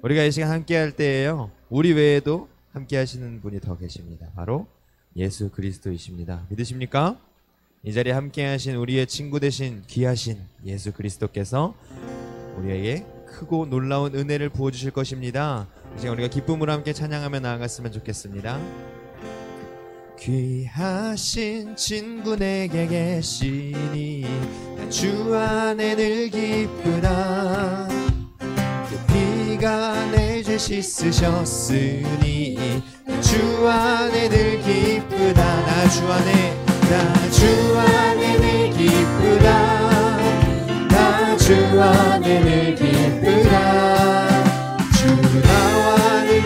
우리가 이 시간 함께 할 때에요, 우리 외에도 함께 하시는 분이 더 계십니다. 바로 예수 그리스도이십니다. 믿으십니까? 이 자리에 함께 하신 우리의 친구 되신 귀하신 예수 그리스도께서 우리에게 크고 놀라운 은혜를 부어주실 것입니다. 이 시간 우리가 기쁨으로 함께 찬양하며 나아갔으면 좋겠습니다. 귀하신 친구 내게 계시니 주 안에 늘 기쁘다. 그 피가 내 죄 씻으셨으니 주 안에 늘 기쁘다. 나 주 안에 늘 기쁘다. 나 주 안에 늘 기쁘다. 주 나와 늘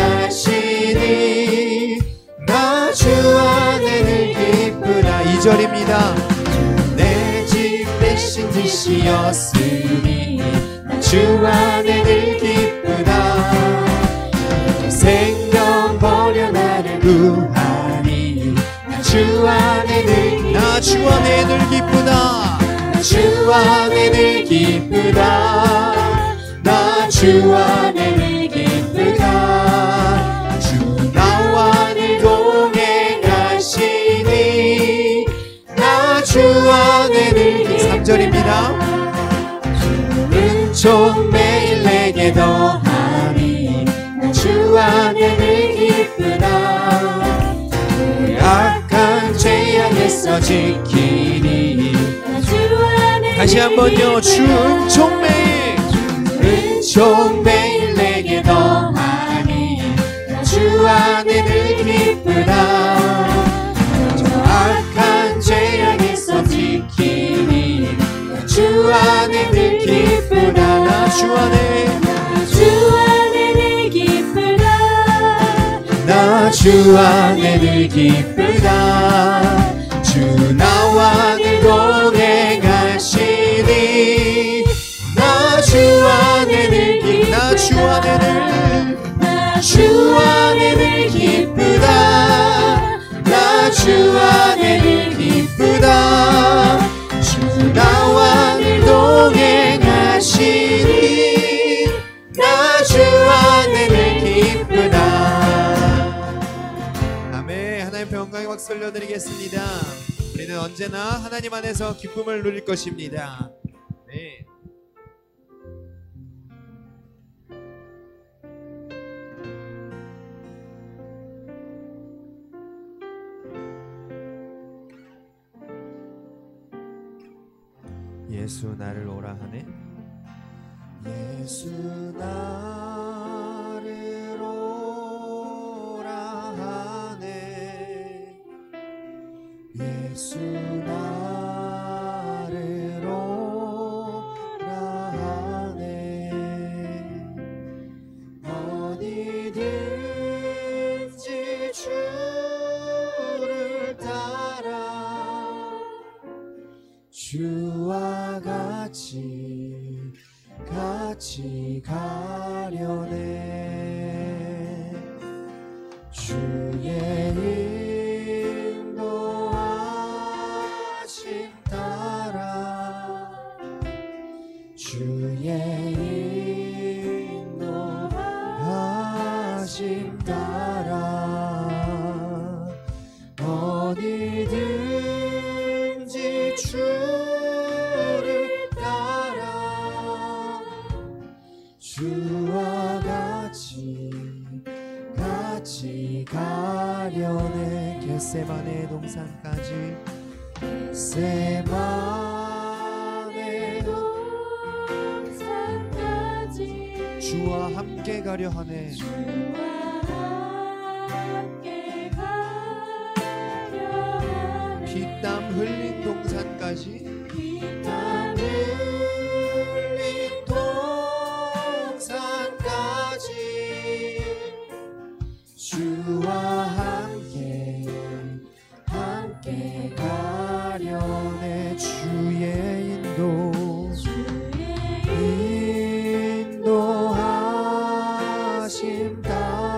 동행하시니 나 주 안에 늘 기쁘다. 2절입니다. 내 집 대신 지시었으니 주 안에 늘 기쁘다. 생명 버려 나를 구하니 주 안에 늘 기쁘다. 주 안에 늘 기쁘다. 나 주 안에 늘 기쁘다. 주 나와 늘 동행하시니 나 주 안에 늘 기쁘다. 3절입니다. 은총 매일 내게 더하니 주 안에 늘 기쁘다. 악한 죄악에서 지키니 다시 한번요. 주 은총 매일 내게 더하니 주 안에 늘 기쁘다. 저 악한 죄악에서 지키니 주 안에 늘 기쁘다. 나 주 안에 늘 기쁘다. 나 주 안에 늘 기쁘다. 주 나와 늘 동행하시니 나 주 안에 늘 기쁘다. 나 주 안에 늘 기쁘다. 나 주 안에 늘 기쁘다. 주 나와 늘 동행하시니 나 주 안에 늘 기쁘다. 아멘. 하나님 영광의 박수 올려드리겠습니다. 우리는 언제나 하나님 안에서 기쁨을 누릴 것입니다. 네. 예수 나를 오라 하네. 예수 나를 오라 하네. 예수 나를 오라 하네. 어디든지 주를 따라 주와 같이 가려네. 주의 인도하심 따라 주의 인도하심 따라 어디든지 주를 따라 주와 같이 가려네. 겟세마네 동산까지 주와 함께 가려 하네. 피땀 흘린 동산까지 주와 함께 가려네. 주의 인도하심 따라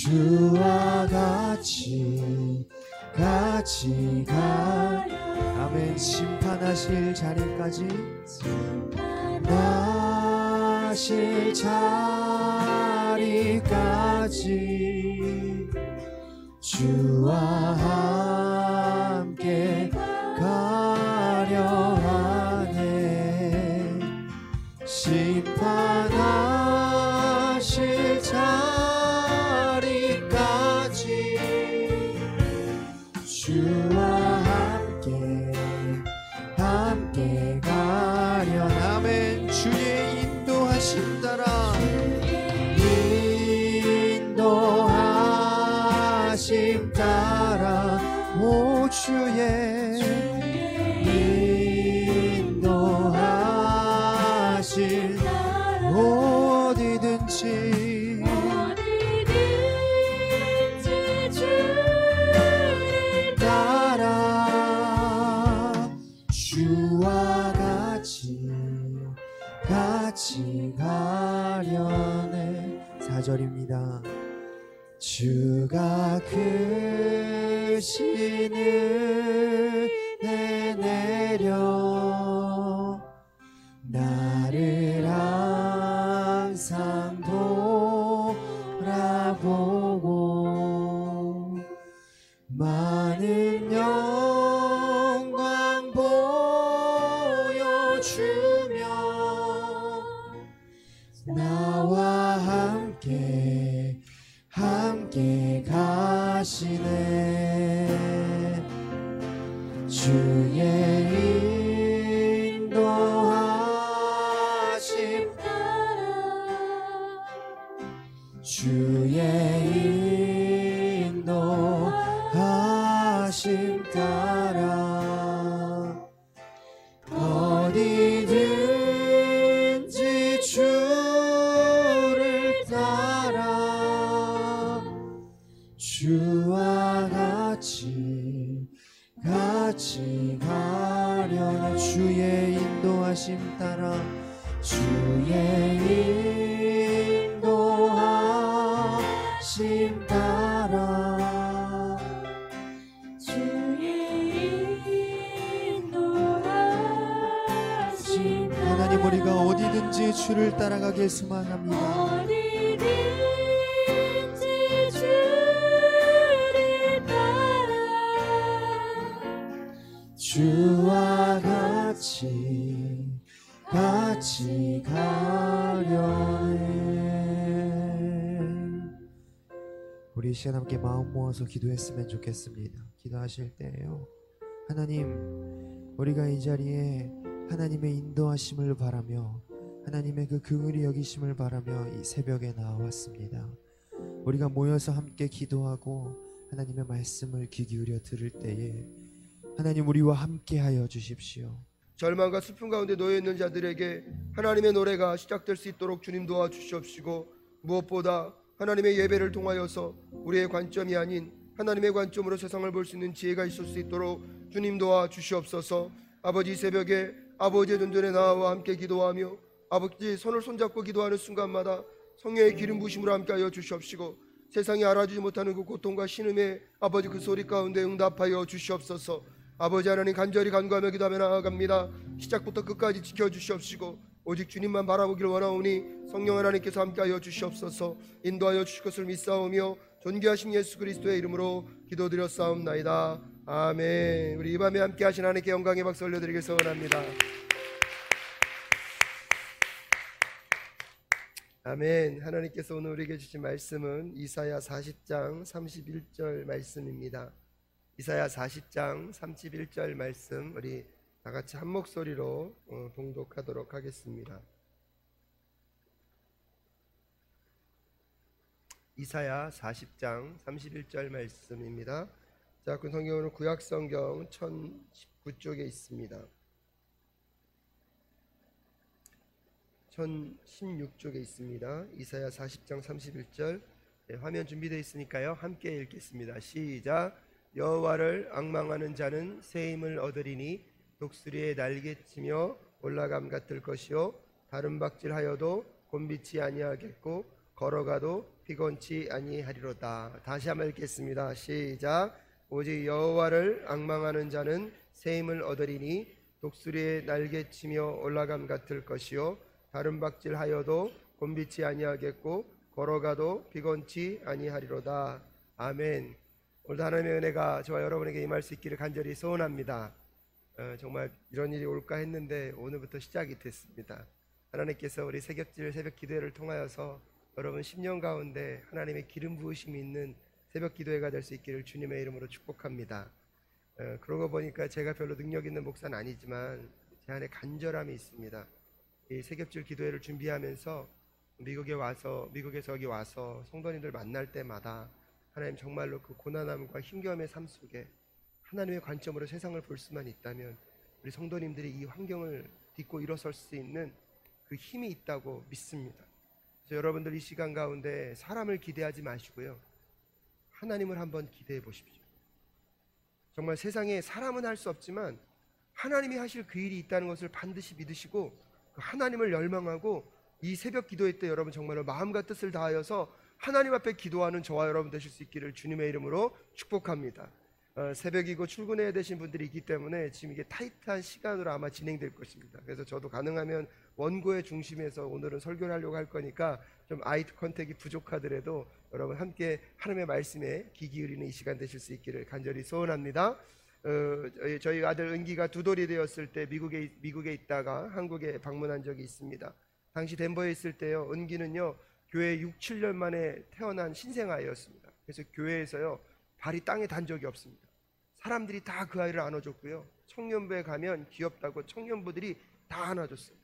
주와 같이 가려. 아멘. 심판하실 자리까지 심판하실 자리까지 주와 함께 가려 하네. 심판하실 자리까지 주와 함께 가려. 아멘. 주의 인도하심 따라 인도하심 따라 오 주의 인도하심 어디든지 주를 따라 주와 같이 가려네. 4절입니다. 주가 크신 은혜 내려 나를 항상 돌아보고 많은 영광 보여주며 나와 함께 가시네. 주의 인도하심 따라 주의 인도하심 따라 어디든지 주를 따라 주와 같이 가려네. 주의 인도하심 따라 주의 인도하심 따라 주의 인도하심 따라 하나님 우리가 어디든지 주를 따라가겠으만 합니다. 주와 같이 가려네. 우리 이 시간 함께 마음 모아서 기도했으면 좋겠습니다. 기도하실 때에요, 하나님 우리가 이 자리에 하나님의 인도하심을 바라며 하나님의 그 긍휼히 여기심을 바라며 이 새벽에 나왔습니다. 우리가 모여서 함께 기도하고 하나님의 말씀을 귀 기울여 들을 때에 하나님 우리와 함께하여 주십시오. 절망과 슬픔 가운데 놓여있는 자들에게 하나님의 노래가 시작될 수 있도록 주님 도와주시옵시고, 무엇보다 하나님의 예배를 통하여서 우리의 관점이 아닌 하나님의 관점으로 세상을 볼 수 있는 지혜가 있을 수 있도록 주님 도와주시옵소서. 아버지, 새벽에 아버지의 눈전에 나와 함께 기도하며 아버지 손을 손잡고 기도하는 순간마다 성령의 기름 부으심으로 함께하여 주시옵시고, 세상이 알아주지 못하는 그 고통과 신음의 아버지 그 소리 가운데 응답하여 주시옵소서. 아버지 하나님, 간절히 간구하며 기도하며 나아갑니다. 시작부터 끝까지 지켜주시옵시고 오직 주님만 바라보길 원하오니 성령 하나님께서 함께하여 주시옵소서. 인도하여 주실 것을 믿사오며 존귀하신 예수 그리스도의 이름으로 기도드렸사옵나이다. 아멘. 우리 이 밤에 함께하신 하나님께 영광의 박수 올려드리길 소원합니다. 아멘. 하나님께서 오늘 우리에게 주신 말씀은 이사야 40장 31절 말씀입니다. 이사야 40장 31절 말씀 우리 다 같이 한 목소리로 봉독하도록 하겠습니다. 이사야 40장 31절 말씀입니다. 자, 그 성경은 구약성경 1019쪽에 있습니다. 1016쪽에 있습니다. 이사야 40장 31절. 화면 준비되어 있으니까요, 함께 읽겠습니다. 시작. 여호와를 앙망하는 자는 새 힘을 얻으리니 독수리의 날개치며 올라감 같을 것이요 다른 박질하여도 곤비치 아니하겠고 걸어가도 피곤치 아니하리로다. 다시 한번 읽겠습니다. 시작. 오직 여호와를 앙망하는 자는 새 힘을 얻으리니 독수리의 날개치며 올라감 같을 것이요 다른 박질하여도 곤비치 아니하겠고 걸어가도 피곤치 아니하리로다. 아멘. 오늘도 하나님의 은혜가 저와 여러분에게 임할 수 있기를 간절히 소원합니다. 정말 이런 일이 올까 했는데 오늘부터 시작이 됐습니다. 하나님께서 우리 새벽질 새벽 기도회를 통하여서 여러분 10년 가운데 하나님의 기름 부으심이 있는 새벽 기도회가 될 수 있기를 주님의 이름으로 축복합니다. 그러고 보니까 제가 별로 능력 있는 목사는 아니지만 제 안에 간절함이 있습니다. 이 새벽질 기도회를 준비하면서 미국에서 여기 와서 성도님들 만날 때마다 하나님 정말로 그 고난함과 힘겨움의 삶 속에 하나님의 관점으로 세상을 볼 수만 있다면 우리 성도님들이 이 환경을 딛고 일어설 수 있는 그 힘이 있다고 믿습니다. 그래서 여러분들 이 시간 가운데 사람을 기대하지 마시고요, 하나님을 한번 기대해 보십시오. 정말 세상에 사람은 할 수 없지만 하나님이 하실 그 일이 있다는 것을 반드시 믿으시고 그 하나님을 열망하고 이 새벽 기도회 때 여러분 정말로 마음과 뜻을 다하여서 하나님 앞에 기도하는 저와 여러분 되실 수 있기를 주님의 이름으로 축복합니다. 새벽이고 출근해야 되신 분들이 있기 때문에 지금 이게 타이트한 시간으로 아마 진행될 것입니다. 그래서 저도 가능하면 원고의 중심에서 오늘은 설교를 하려고 할 거니까 좀 아이 컨택이 부족하더라도 여러분 함께 하나님의 말씀에 귀 기울이는 이 시간 되실 수 있기를 간절히 소원합니다. 저희 아들 은기가 2돌이 되었을 때 미국에 있다가 한국에 방문한 적이 있습니다. 당시 덴버에 있을 때요, 은기는요 교회 6, 7년 만에 태어난 신생아이였습니다. 그래서 교회에서요 발이 땅에 단 적이 없습니다. 사람들이 다 그 아이를 안아줬고요, 청년부에 가면 귀엽다고 청년부들이 다 안아줬어요.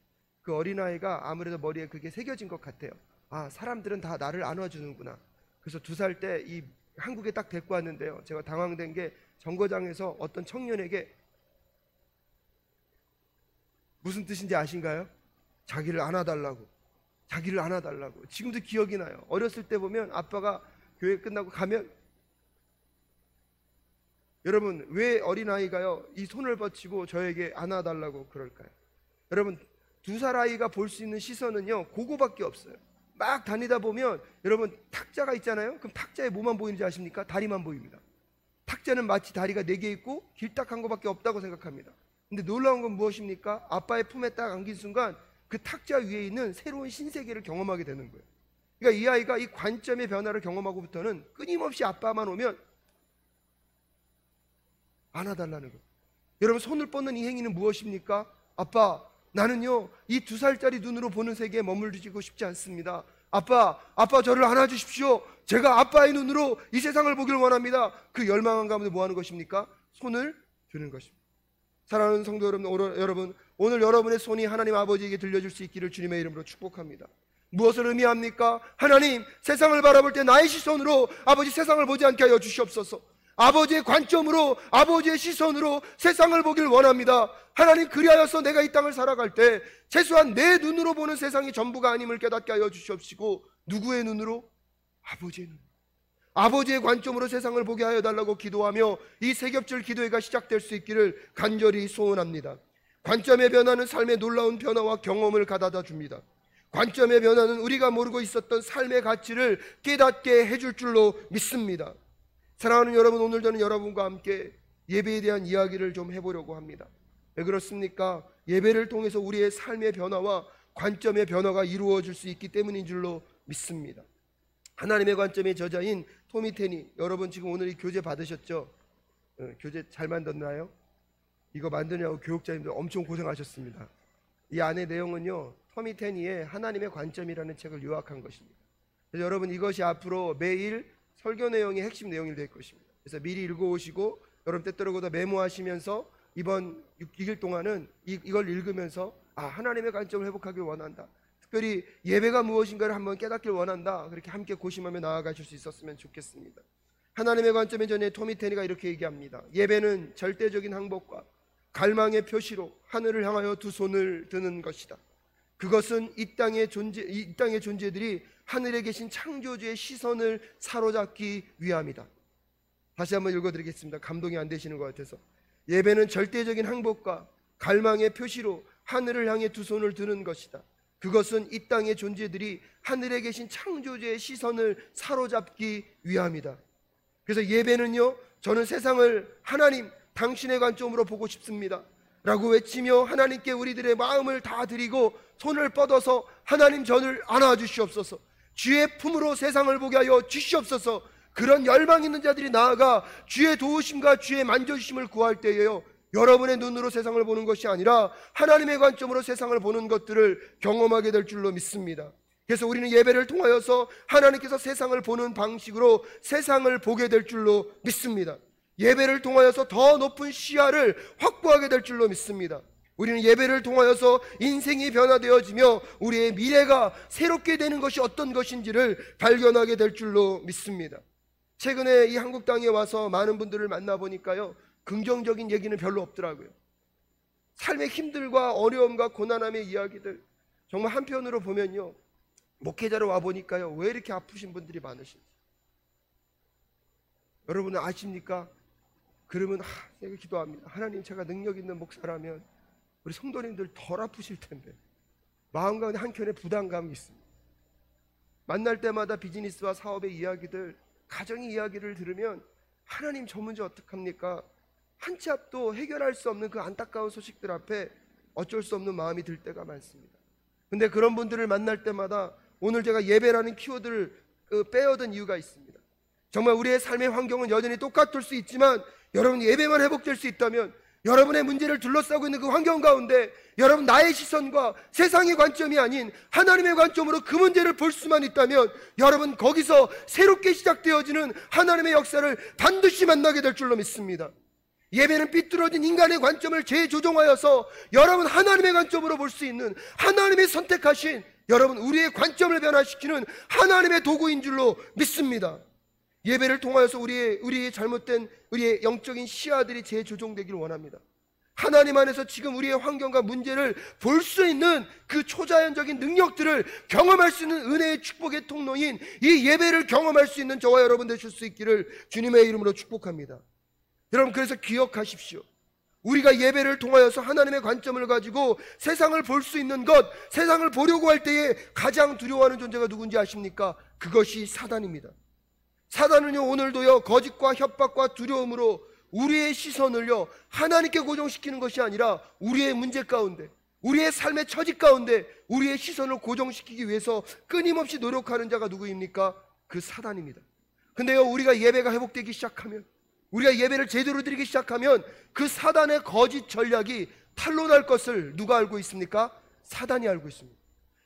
그 어린아이가 아무래도 머리에 그게 새겨진 것 같아요. 아, 사람들은 다 나를 안아주는구나. 그래서 2살 때 이 한국에 딱 데리고 왔는데요, 제가 당황된 게 정거장에서 어떤 청년에게 무슨 뜻인지 아신가요? 자기를 안아달라고. 지금도 기억이 나요. 어렸을 때 보면 아빠가 교회 끝나고 가면, 여러분 왜 어린아이가요 이 손을 뻗치고 저에게 안아달라고 그럴까요? 여러분 2살 아이가 볼 수 있는 시선은요 그거밖에 없어요. 막 다니다 보면 여러분 탁자가 있잖아요. 그럼 탁자에 뭐만 보이는지 아십니까? 다리만 보입니다. 탁자는 마치 다리가 4개 있고 길딱한 것밖에 없다고 생각합니다. 근데 놀라운 건 무엇입니까? 아빠의 품에 딱 안긴 순간 그 탁자 위에 있는 새로운 신세계를 경험하게 되는 거예요. 그러니까 이 아이가 이 관점의 변화를 경험하고부터는 끊임없이 아빠만 오면 안아달라는 거예요. 여러분 손을 뻗는 이 행위는 무엇입니까? 아빠, 나는요 이 2살짜리 눈으로 보는 세계에 머물지고 싶지 않습니다. 아빠 저를 안아주십시오. 제가 아빠의 눈으로 이 세상을 보길 원합니다. 그 열망한 가운데 뭐 하는 것입니까? 손을 드는 것입니다. 사랑하는 성도 여러분, 오늘 여러분의 손이 하나님 아버지에게 들려줄 수 있기를 주님의 이름으로 축복합니다. 무엇을 의미합니까? 하나님, 세상을 바라볼 때 나의 시선으로 아버지 세상을 보지 않게 하여 주시옵소서. 아버지의 관점으로, 아버지의 시선으로 세상을 보길 원합니다. 하나님, 그리하여서 내가 이 땅을 살아갈 때 최소한 내 눈으로 보는 세상이 전부가 아님을 깨닫게 하여 주시옵시고, 누구의 눈으로? 아버지의 눈. 아버지의 관점으로 세상을 보게 하여 달라고 기도하며 이 새벽절 기도회가 시작될 수 있기를 간절히 소원합니다. 관점의 변화는 삶의 놀라운 변화와 경험을 가져다 줍니다. 관점의 변화는 우리가 모르고 있었던 삶의 가치를 깨닫게 해줄 줄로 믿습니다. 사랑하는 여러분, 오늘 저는 여러분과 함께 예배에 대한 이야기를 좀 해보려고 합니다. 왜 그렇습니까? 예배를 통해서 우리의 삶의 변화와 관점의 변화가 이루어질 수 있기 때문인 줄로 믿습니다. 하나님의 관점의 저자인 토미 테니, 여러분 지금 오늘 이 교재 받으셨죠? 교재 잘 만들었나요? 이거 만드냐고 교육자님들 엄청 고생하셨습니다. 이 안의 내용은요, 토미 테니의 하나님의 관점이라는 책을 요약한 것입니다. 그래서 여러분 이것이 앞으로 매일 설교 내용의 핵심 내용이 될 것입니다. 그래서 미리 읽어오시고 여러분 때때로보다 메모하시면서 이번 6일 동안은 이걸 읽으면서 하나님의 관점을 회복하길 원한다, 특별히 예배가 무엇인가를 한번 깨닫길 원한다, 그렇게 함께 고심하며 나아가실 수 있었으면 좋겠습니다. 하나님의 관점의 전에 토미 테니가 이렇게 얘기합니다. 예배는 절대적인 항복과 갈망의 표시로 하늘을 향하여 2 손을 드는 것이다. 그것은 이 땅의 존재들이 하늘에 계신 창조주의 시선을 사로잡기 위함이다. 다시 한번 읽어드리겠습니다. 감동이 안 되시는 것 같아서. 예배는 절대적인 항복과 갈망의 표시로 하늘을 향해 2 손을 드는 것이다. 그것은 이 땅의 존재들이 하늘에 계신 창조주의 시선을 사로잡기 위함이다. 그래서 예배는요, 저는 세상을 하나님 당신의 관점으로 보고 싶습니다 라고 외치며 하나님께 우리들의 마음을 다 드리고 손을 뻗어서 하나님 저를 안아주시옵소서, 주의 품으로 세상을 보게 하여 주시옵소서, 그런 열망 있는 자들이 나아가 주의 도우심과 주의 만져주심을 구할 때에요, 여러분의 눈으로 세상을 보는 것이 아니라 하나님의 관점으로 세상을 보는 것들을 경험하게 될 줄로 믿습니다. 그래서 우리는 예배를 통하여서 하나님께서 세상을 보는 방식으로 세상을 보게 될 줄로 믿습니다. 예배를 통하여서 더 높은 시야를 확보하게 될 줄로 믿습니다. 우리는 예배를 통하여서 인생이 변화되어지며 우리의 미래가 새롭게 되는 것이 어떤 것인지를 발견하게 될 줄로 믿습니다. 최근에 이 한국 땅에 와서 많은 분들을 만나보니까요, 긍정적인 얘기는 별로 없더라고요. 삶의 힘들과 어려움과 고난함의 이야기들, 정말 한편으로 보면요, 목회자로 와보니까요, 왜 이렇게 아프신 분들이 많으신지. 여러분은 아십니까? 그러면 내가 기도합니다. 하나님, 제가 능력 있는 목사라면 우리 성도님들 덜 아프실 텐데. 마음 가운데 한켠에 부담감이 있습니다. 만날 때마다 비즈니스와 사업의 이야기들, 가정의 이야기를 들으면 하나님 저 문제 어떡합니까? 한 치 앞도 해결할 수 없는 그 안타까운 소식들 앞에 어쩔 수 없는 마음이 들 때가 많습니다. 근데 그런 분들을 만날 때마다 오늘 제가 예배라는 키워드를 빼어든 이유가 있습니다. 정말 우리의 삶의 환경은 여전히 똑같을 수 있지만 여러분 예배만 회복될 수 있다면, 여러분의 문제를 둘러싸고 있는 그 환경 가운데 여러분 나의 시선과 세상의 관점이 아닌 하나님의 관점으로 그 문제를 볼 수만 있다면 여러분 거기서 새롭게 시작되어지는 하나님의 역사를 반드시 만나게 될 줄로 믿습니다. 예배는 삐뚤어진 인간의 관점을 재조정하여서 여러분 하나님의 관점으로 볼 수 있는, 하나님의 선택하신 여러분 우리의 관점을 변화시키는 하나님의 도구인 줄로 믿습니다. 예배를 통하여서 우리의 잘못된 우리의 영적인 시야들이 재조정되기를 원합니다. 하나님 안에서 지금 우리의 환경과 문제를 볼 수 있는 그 초자연적인 능력들을 경험할 수 있는 은혜의 축복의 통로인 이 예배를 경험할 수 있는 저와 여러분 되실 수 있기를 주님의 이름으로 축복합니다. 여러분, 그래서 기억하십시오. 우리가 예배를 통하여서 하나님의 관점을 가지고 세상을 볼 수 있는 것, 세상을 보려고 할 때에 가장 두려워하는 존재가 누군지 아십니까? 그것이 사단입니다. 사단은요, 오늘도요, 거짓과 협박과 두려움으로 우리의 시선을요, 하나님께 고정시키는 것이 아니라 우리의 문제 가운데, 우리의 삶의 처지 가운데 우리의 시선을 고정시키기 위해서 끊임없이 노력하는 자가 누구입니까? 그 사단입니다. 근데요, 우리가 예배가 회복되기 시작하면, 우리가 예배를 제대로 드리기 시작하면 그 사단의 거짓 전략이 탄로날 것을 누가 알고 있습니까? 사단이 알고 있습니다.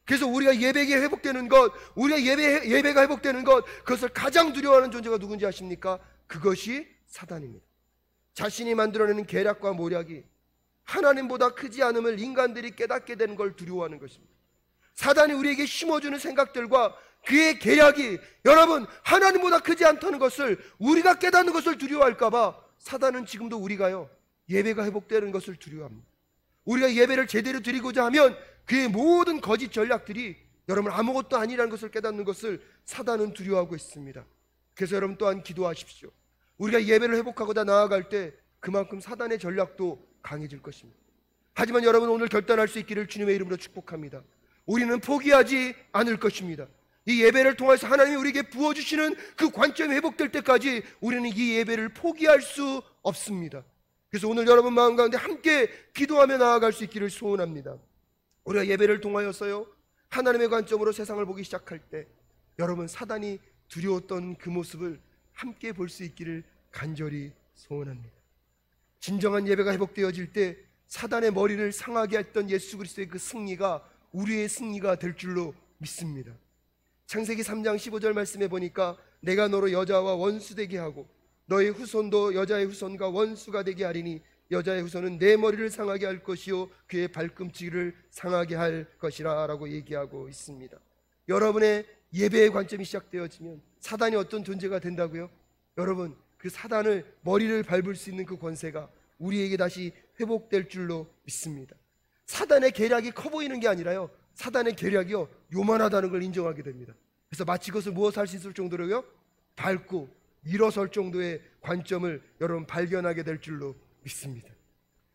그래서 우리가 예배가 회복되는 것, 우리가 예배가 회복되는 것, 그것을 가장 두려워하는 존재가 누군지 아십니까? 그것이 사단입니다. 자신이 만들어내는 계략과 모략이 하나님보다 크지 않음을 인간들이 깨닫게 되는 걸 두려워하는 것입니다. 사단이 우리에게 심어주는 생각들과 그의 계략이 여러분 하나님보다 크지 않다는 것을 우리가 깨닫는 것을 두려워할까봐 사단은 지금도 우리가요, 예배가 회복되는 것을 두려워합니다. 우리가 예배를 제대로 드리고자 하면 그의 모든 거짓 전략들이 여러분 아무것도 아니라는 것을 깨닫는 것을 사단은 두려워하고 있습니다. 그래서 여러분 또한 기도하십시오. 우리가 예배를 회복하고자 나아갈 때 그만큼 사단의 전략도 강해질 것입니다. 하지만 여러분 오늘 결단할 수 있기를 주님의 이름으로 축복합니다. 우리는 포기하지 않을 것입니다. 이 예배를 통해서 하나님이 우리에게 부어주시는 그 관점이 회복될 때까지 우리는 이 예배를 포기할 수 없습니다. 그래서 오늘 여러분 마음 가운데 함께 기도하며 나아갈 수 있기를 소원합니다. 우리가 예배를 통하여서요, 하나님의 관점으로 세상을 보기 시작할 때 여러분 사단이 두려웠던 그 모습을 함께 볼 수 있기를 간절히 소원합니다. 진정한 예배가 회복되어질 때 사단의 머리를 상하게 했던 예수 그리스도의 그 승리가 우리의 승리가 될 줄로 믿습니다. 창세기 3장 15절 말씀에 보니까 내가 너로 여자와 원수되게 하고 너의 후손도 여자의 후손과 원수가 되게 하리니 여자의 후손은 내 머리를 상하게 할 것이요 그의 발꿈치를 상하게 할 것이라 라고 얘기하고 있습니다. 여러분의 예배의 관점이 시작되어지면 사단이 어떤 존재가 된다고요? 여러분 그 사단을 머리를 밟을 수 있는 그 권세가 우리에게 다시 회복될 줄로 믿습니다. 사단의 계략이 커 보이는 게 아니라요, 사단의 계략이요 요만하다는 걸 인정하게 됩니다. 그래서 마치 그것을 무엇 할 수 있을 정도로요 밟고 일어설 정도의 관점을 여러분 발견하게 될 줄로 믿습니다.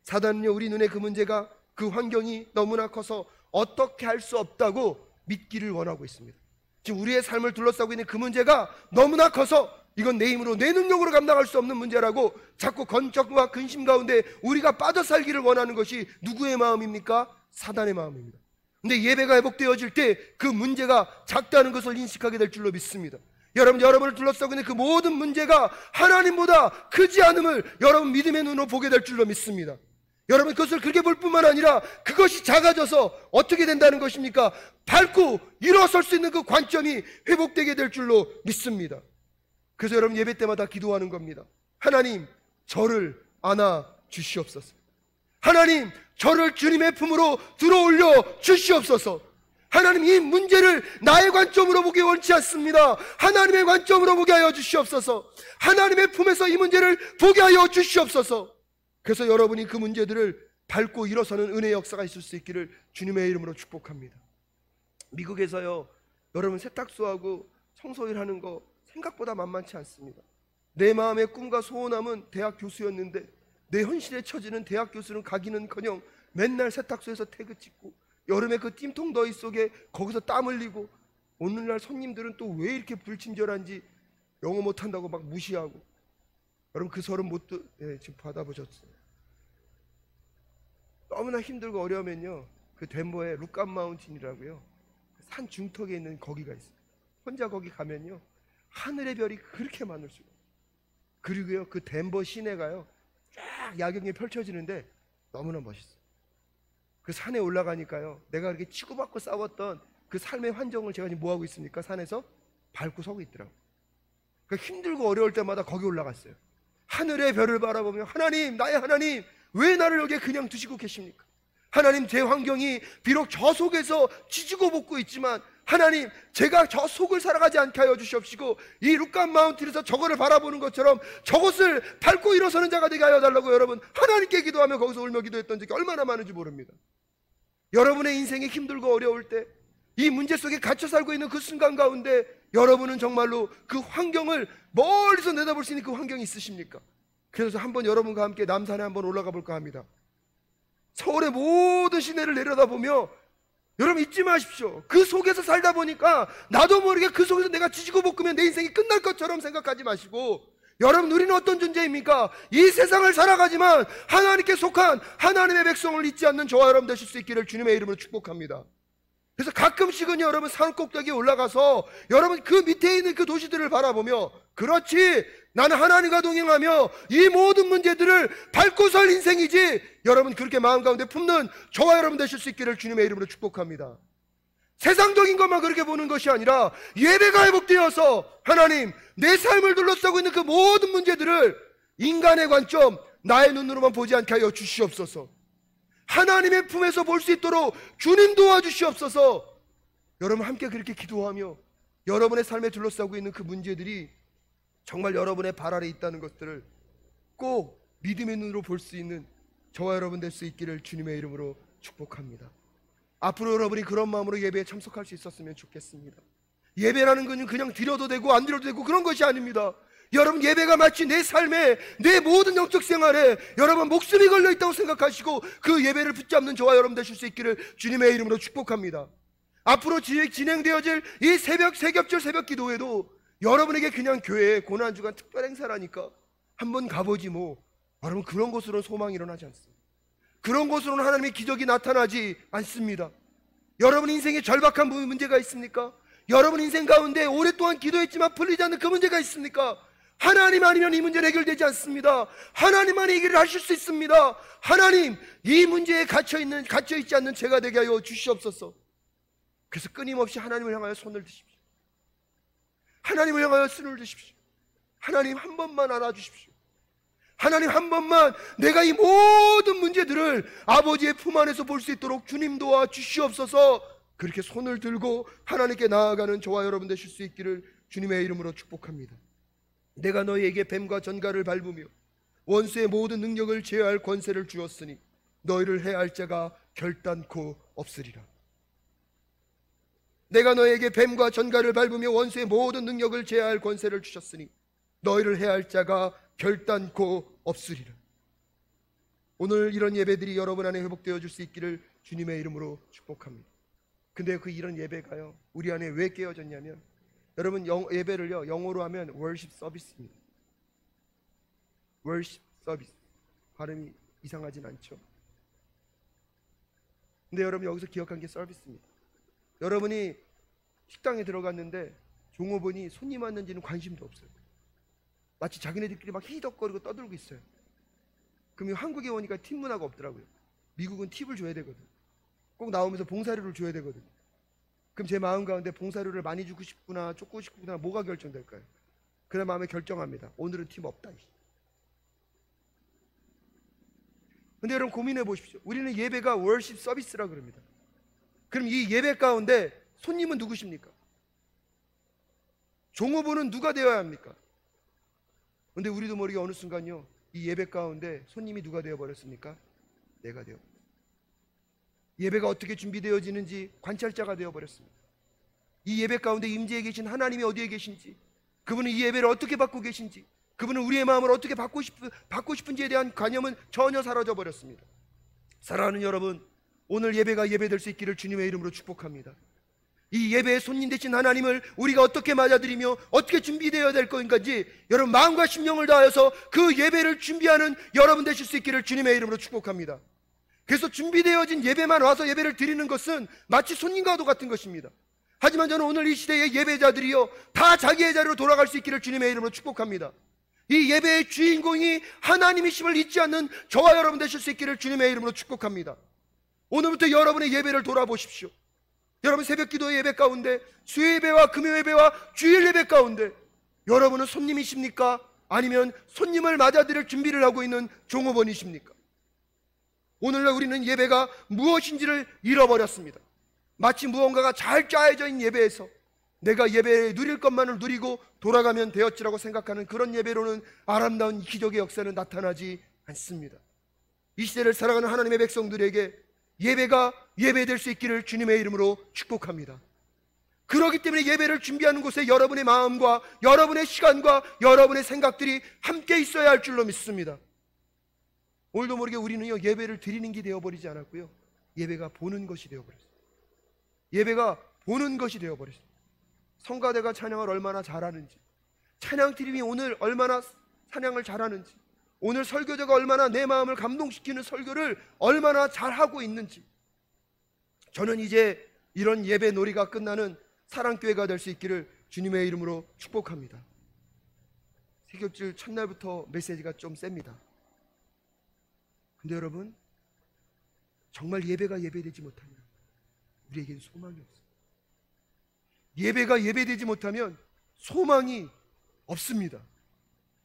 사단은요 우리 눈에 그 문제가 그 환경이 너무나 커서 어떻게 할 수 없다고 믿기를 원하고 있습니다. 지금 우리의 삶을 둘러싸고 있는 그 문제가 너무나 커서 이건 내 힘으로 내 능력으로 감당할 수 없는 문제라고 자꾸 건축과 근심 가운데 우리가 빠져 살기를 원하는 것이 누구의 마음입니까? 사단의 마음입니다. 근데 예배가 회복되어질 때 그 문제가 작다는 것을 인식하게 될 줄로 믿습니다. 여러분을 둘러싸고 있는 그 모든 문제가 하나님보다 크지 않음을 여러분 믿음의 눈으로 보게 될 줄로 믿습니다. 여러분 그것을 그렇게 볼 뿐만 아니라 그것이 작아져서 어떻게 된다는 것입니까? 밟고 일어설 수 있는 그 관점이 회복되게 될 줄로 믿습니다. 그래서 여러분 예배 때마다 기도하는 겁니다. 하나님, 저를 안아 주시옵소서. 하나님, 저를 주님의 품으로 들어올려 주시옵소서. 하나님, 이 문제를 나의 관점으로 보기 원치 않습니다. 하나님의 관점으로 보게 하여 주시옵소서. 하나님의 품에서 이 문제를 보게 하여 주시옵소서. 그래서 여러분이 그 문제들을 밟고 일어서는 은혜의 역사가 있을 수 있기를 주님의 이름으로 축복합니다. 미국에서요, 여러분 세탁소하고 청소일 하는 거 생각보다 만만치 않습니다. 내 마음의 꿈과 소원함은 대학 교수였는데 내 현실에 처지는 대학 교수는 가기는커녕 맨날 세탁소에서 태그 찍고 여름에 그 찜통 더위 속에 거기서 땀 흘리고 오늘날 손님들은 또 왜 이렇게 불친절한지 영어 못한다고 막 무시하고. 여러분 그 설은 지금 받아보셨어요. 너무나 힘들고 어려우면요, 그 덴버에 루칸 마운틴이라고요, 산 중턱에 있는 거기가 있어요. 혼자 거기 가면요 하늘의 별이 그렇게 많을 수가 있어요. 그리고요 그 덴버 시내가요 쫙 야경이 펼쳐지는데 너무나 멋있어요. 그 산에 올라가니까요, 내가 그렇게 치고받고 싸웠던 그 삶의 환경을 제가 지금 뭐하고 있습니까? 산에서 밟고 서고 있더라고요. 그러니까 힘들고 어려울 때마다 거기 올라갔어요. 하늘의 별을 바라보며 하나님, 나의 하나님, 왜 나를 여기에 그냥 두시고 계십니까? 하나님, 제 환경이 비록 저 속에서 지지고 볶고 있지만 하나님, 제가 저 속을 살아가지 않게 하여 주시옵시고 이 루칸 마운틴에서 저거를 바라보는 것처럼 저것을 밟고 일어서는 자가 되게 하여 달라고 여러분 하나님께 기도하며 거기서 울며 기도했던 적이 얼마나 많은지 모릅니다. 여러분의 인생이 힘들고 어려울 때 이 문제 속에 갇혀 살고 있는 그 순간 가운데 여러분은 정말로 그 환경을 멀리서 내다볼 수 있는 그 환경이 있으십니까? 그래서 한번 여러분과 함께 남산에 한번 올라가 볼까 합니다. 서울의 모든 시내를 내려다보며 여러분 잊지 마십시오. 그 속에서 살다 보니까 나도 모르게 그 속에서 내가 지지고 볶으면 내 인생이 끝날 것처럼 생각하지 마시고, 여러분 우리는 어떤 존재입니까? 이 세상을 살아가지만 하나님께 속한 하나님의 백성을 잊지 않는 저와 여러분 되실 수 있기를 주님의 이름으로 축복합니다. 그래서 가끔씩은 여러분 산 꼭대기에 올라가서 여러분 그 밑에 있는 그 도시들을 바라보며, 그렇지, 나는 하나님과 동행하며 이 모든 문제들을 밟고 살 인생이지, 여러분 그렇게 마음 가운데 품는 저와 여러분 되실 수 있기를 주님의 이름으로 축복합니다. 세상적인 것만 그렇게 보는 것이 아니라 예배가 회복되어서 하나님, 내 삶을 둘러싸고 있는 그 모든 문제들을 인간의 관점, 나의 눈으로만 보지 않게 하여 주시옵소서. 하나님의 품에서 볼 수 있도록 주님 도와주시옵소서. 여러분 함께 그렇게 기도하며 여러분의 삶에 둘러싸고 있는 그 문제들이 정말 여러분의 발 아래 있다는 것들을 꼭 믿음의 눈으로 볼 수 있는 저와 여러분 될 수 있기를 주님의 이름으로 축복합니다. 앞으로 여러분이 그런 마음으로 예배에 참석할 수 있었으면 좋겠습니다. 예배라는 것은 그냥 드려도 되고 안 드려도 되고 그런 것이 아닙니다. 여러분 예배가 마치 내 삶에, 내 모든 영적 생활에 여러분 목숨이 걸려있다고 생각하시고 그 예배를 붙잡는 저와 여러분 되실 수 있기를 주님의 이름으로 축복합니다. 앞으로 진행되어질 이 세겹절 새벽 기도회도 여러분에게 그냥 교회에 고난주간 특별 행사라니까 한번 가보지 뭐, 여러분 그런 곳으로는 소망이 일어나지 않습니다. 그런 곳으로는 하나님의 기적이 나타나지 않습니다. 여러분 인생에 절박한 문제가 있습니까? 여러분 인생 가운데 오랫동안 기도했지만 풀리지 않는 그 문제가 있습니까? 하나님 아니면 이 문제는 해결되지 않습니다. 하나님만이 해결을 하실 수 있습니다. 하나님, 이 문제에 갇혀있지 않는 제가 되게 하여 주시옵소서. 그래서 끊임없이 하나님을 향하여 손을 드십시오. 하나님을 향하여 손을 드십시오. 하나님 한 번만 안아주십시오. 하나님 한 번만 내가 이 모든 문제들을 아버지의 품 안에서 볼 수 있도록 주님 도와 주시옵소서. 그렇게 손을 들고 하나님께 나아가는 저와 여러분 되실 수 있기를 주님의 이름으로 축복합니다. 내가 너희에게 뱀과 전갈을 밟으며 원수의 모든 능력을 제어할 권세를 주었으니 너희를 해할 자가 결단코 없으리라. 내가 너희에게 뱀과 전갈을 밟으며 원수의 모든 능력을 제어할 권세를 주셨으니 너희를 해할 자가 결단코 없으리라. 오늘 이런 예배들이 여러분 안에 회복되어 줄 수 있기를 주님의 이름으로 축복합니다. 근데 그 이런 예배가요, 우리 안에 왜 깨어졌냐면, 여러분 예배를요 영어로 하면 worship 서비스입니다. worship 서비스. 발음이 이상하진 않죠. 근데 여러분 여기서 기억한 게 서비스입니다. 여러분이 식당에 들어갔는데 종업원이 손님 왔는지는 관심도 없어요. 마치 자기네들끼리 막 히덕거리고 떠들고 있어요. 그럼 한국에 오니까 팁 문화가 없더라고요. 미국은 팁을 줘야 되거든. 꼭 나오면서 봉사료를 줘야 되거든. 그럼 제 마음 가운데 봉사료를 많이 주고 싶구나 쫓고 싶구나 뭐가 결정될까요? 그런 마음에 결정합니다. 오늘은 팁 없다. 근데 여러분 고민해 보십시오. 우리는 예배가 월십 서비스라 그럽니다. 그럼 이 예배 가운데 손님은 누구십니까? 종업원은 누가 되어야 합니까? 근데 우리도 모르게 어느 순간요 이 예배 가운데 손님이 누가 되어버렸습니까? 내가 되어버렸습니다. 예배가 어떻게 준비되어지는지 관찰자가 되어버렸습니다. 이 예배 가운데 임재해 계신 하나님이 어디에 계신지, 그분은 이 예배를 어떻게 받고 계신지, 그분은 우리의 마음을 어떻게 받고 싶은지에 대한 관념은 전혀 사라져 버렸습니다. 사랑하는 여러분, 오늘 예배가 예배될 수 있기를 주님의 이름으로 축복합니다. 이 예배의 손님 되신 하나님을 우리가 어떻게 맞아들이며 어떻게 준비되어야 될 것인지 여러분 마음과 심령을 다하여서 그 예배를 준비하는 여러분 되실 수 있기를 주님의 이름으로 축복합니다. 그래서 준비되어진 예배만 와서 예배를 드리는 것은 마치 손님과도 같은 것입니다. 하지만 저는 오늘 이 시대의 예배자들이요 다 자기의 자리로 돌아갈 수 있기를 주님의 이름으로 축복합니다. 이 예배의 주인공이 하나님이심을 잊지 않는 저와 여러분 되실 수 있기를 주님의 이름으로 축복합니다. 오늘부터 여러분의 예배를 돌아보십시오. 여러분 새벽 기도의 예배 가운데, 수요 예배와 금요 예배와 주일 예배 가운데 여러분은 손님이십니까? 아니면 손님을 맞아들일 준비를 하고 있는 종업원이십니까? 오늘날 우리는 예배가 무엇인지를 잃어버렸습니다. 마치 무언가가 잘 짜여져 있는 예배에서 내가 예배에 누릴 것만을 누리고 돌아가면 되었지라고 생각하는 그런 예배로는 아름다운 기적의 역사는 나타나지 않습니다. 이 시대를 살아가는 하나님의 백성들에게 예배가 예배될 수 있기를 주님의 이름으로 축복합니다. 그렇기 때문에 예배를 준비하는 곳에 여러분의 마음과 여러분의 시간과 여러분의 생각들이 함께 있어야 할 줄로 믿습니다. 오늘도 모르게 우리는요 예배를 드리는 게 되어버리지 않았고요 예배가 보는 것이 되어버렸어요. 예배가 보는 것이 되어버렸어요. 성가대가 찬양을 얼마나 잘하는지, 찬양팀이 오늘 얼마나 찬양을 잘하는지, 오늘 설교자가 얼마나 내 마음을 감동시키는 설교를 얼마나 잘하고 있는지, 저는 이제 이런 예배 놀이가 끝나는 사랑교회가 될 수 있기를 주님의 이름으로 축복합니다. 새벽질 첫날부터 메시지가 좀 셉니다. 근데 여러분, 정말 예배가 예배되지 못하면 우리에겐 소망이 없습니다. 예배가 예배되지 못하면 소망이 없습니다.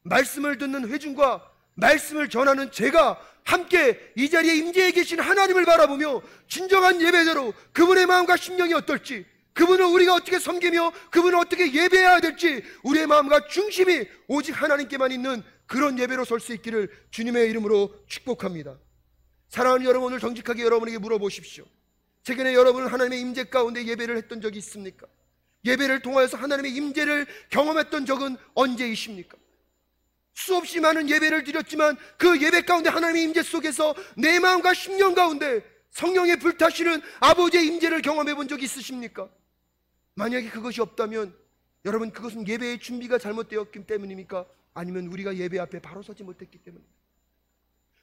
말씀을 듣는 회중과 말씀을 전하는 제가 함께 이 자리에 임재해 계신 하나님을 바라보며 진정한 예배대로 그분의 마음과 심령이 어떨지, 그분을 우리가 어떻게 섬기며 그분을 어떻게 예배해야 될지 우리의 마음과 중심이 오직 하나님께만 있는 그런 예배로 설 수 있기를 주님의 이름으로 축복합니다. 사랑하는 여러분, 오늘 정직하게 여러분에게 물어보십시오. 최근에 여러분은 하나님의 임재 가운데 예배를 했던 적이 있습니까? 예배를 통하여서 하나님의 임재를 경험했던 적은 언제이십니까? 수없이 많은 예배를 드렸지만 그 예배 가운데 하나님의 임재 속에서 내 마음과 심령 가운데 성령의 불타시는 아버지의 임재를 경험해 본 적이 있으십니까? 만약에 그것이 없다면 여러분, 그것은 예배의 준비가 잘못되었기 때문입니까? 아니면 우리가 예배 앞에 바로 서지 못했기 때문입니까?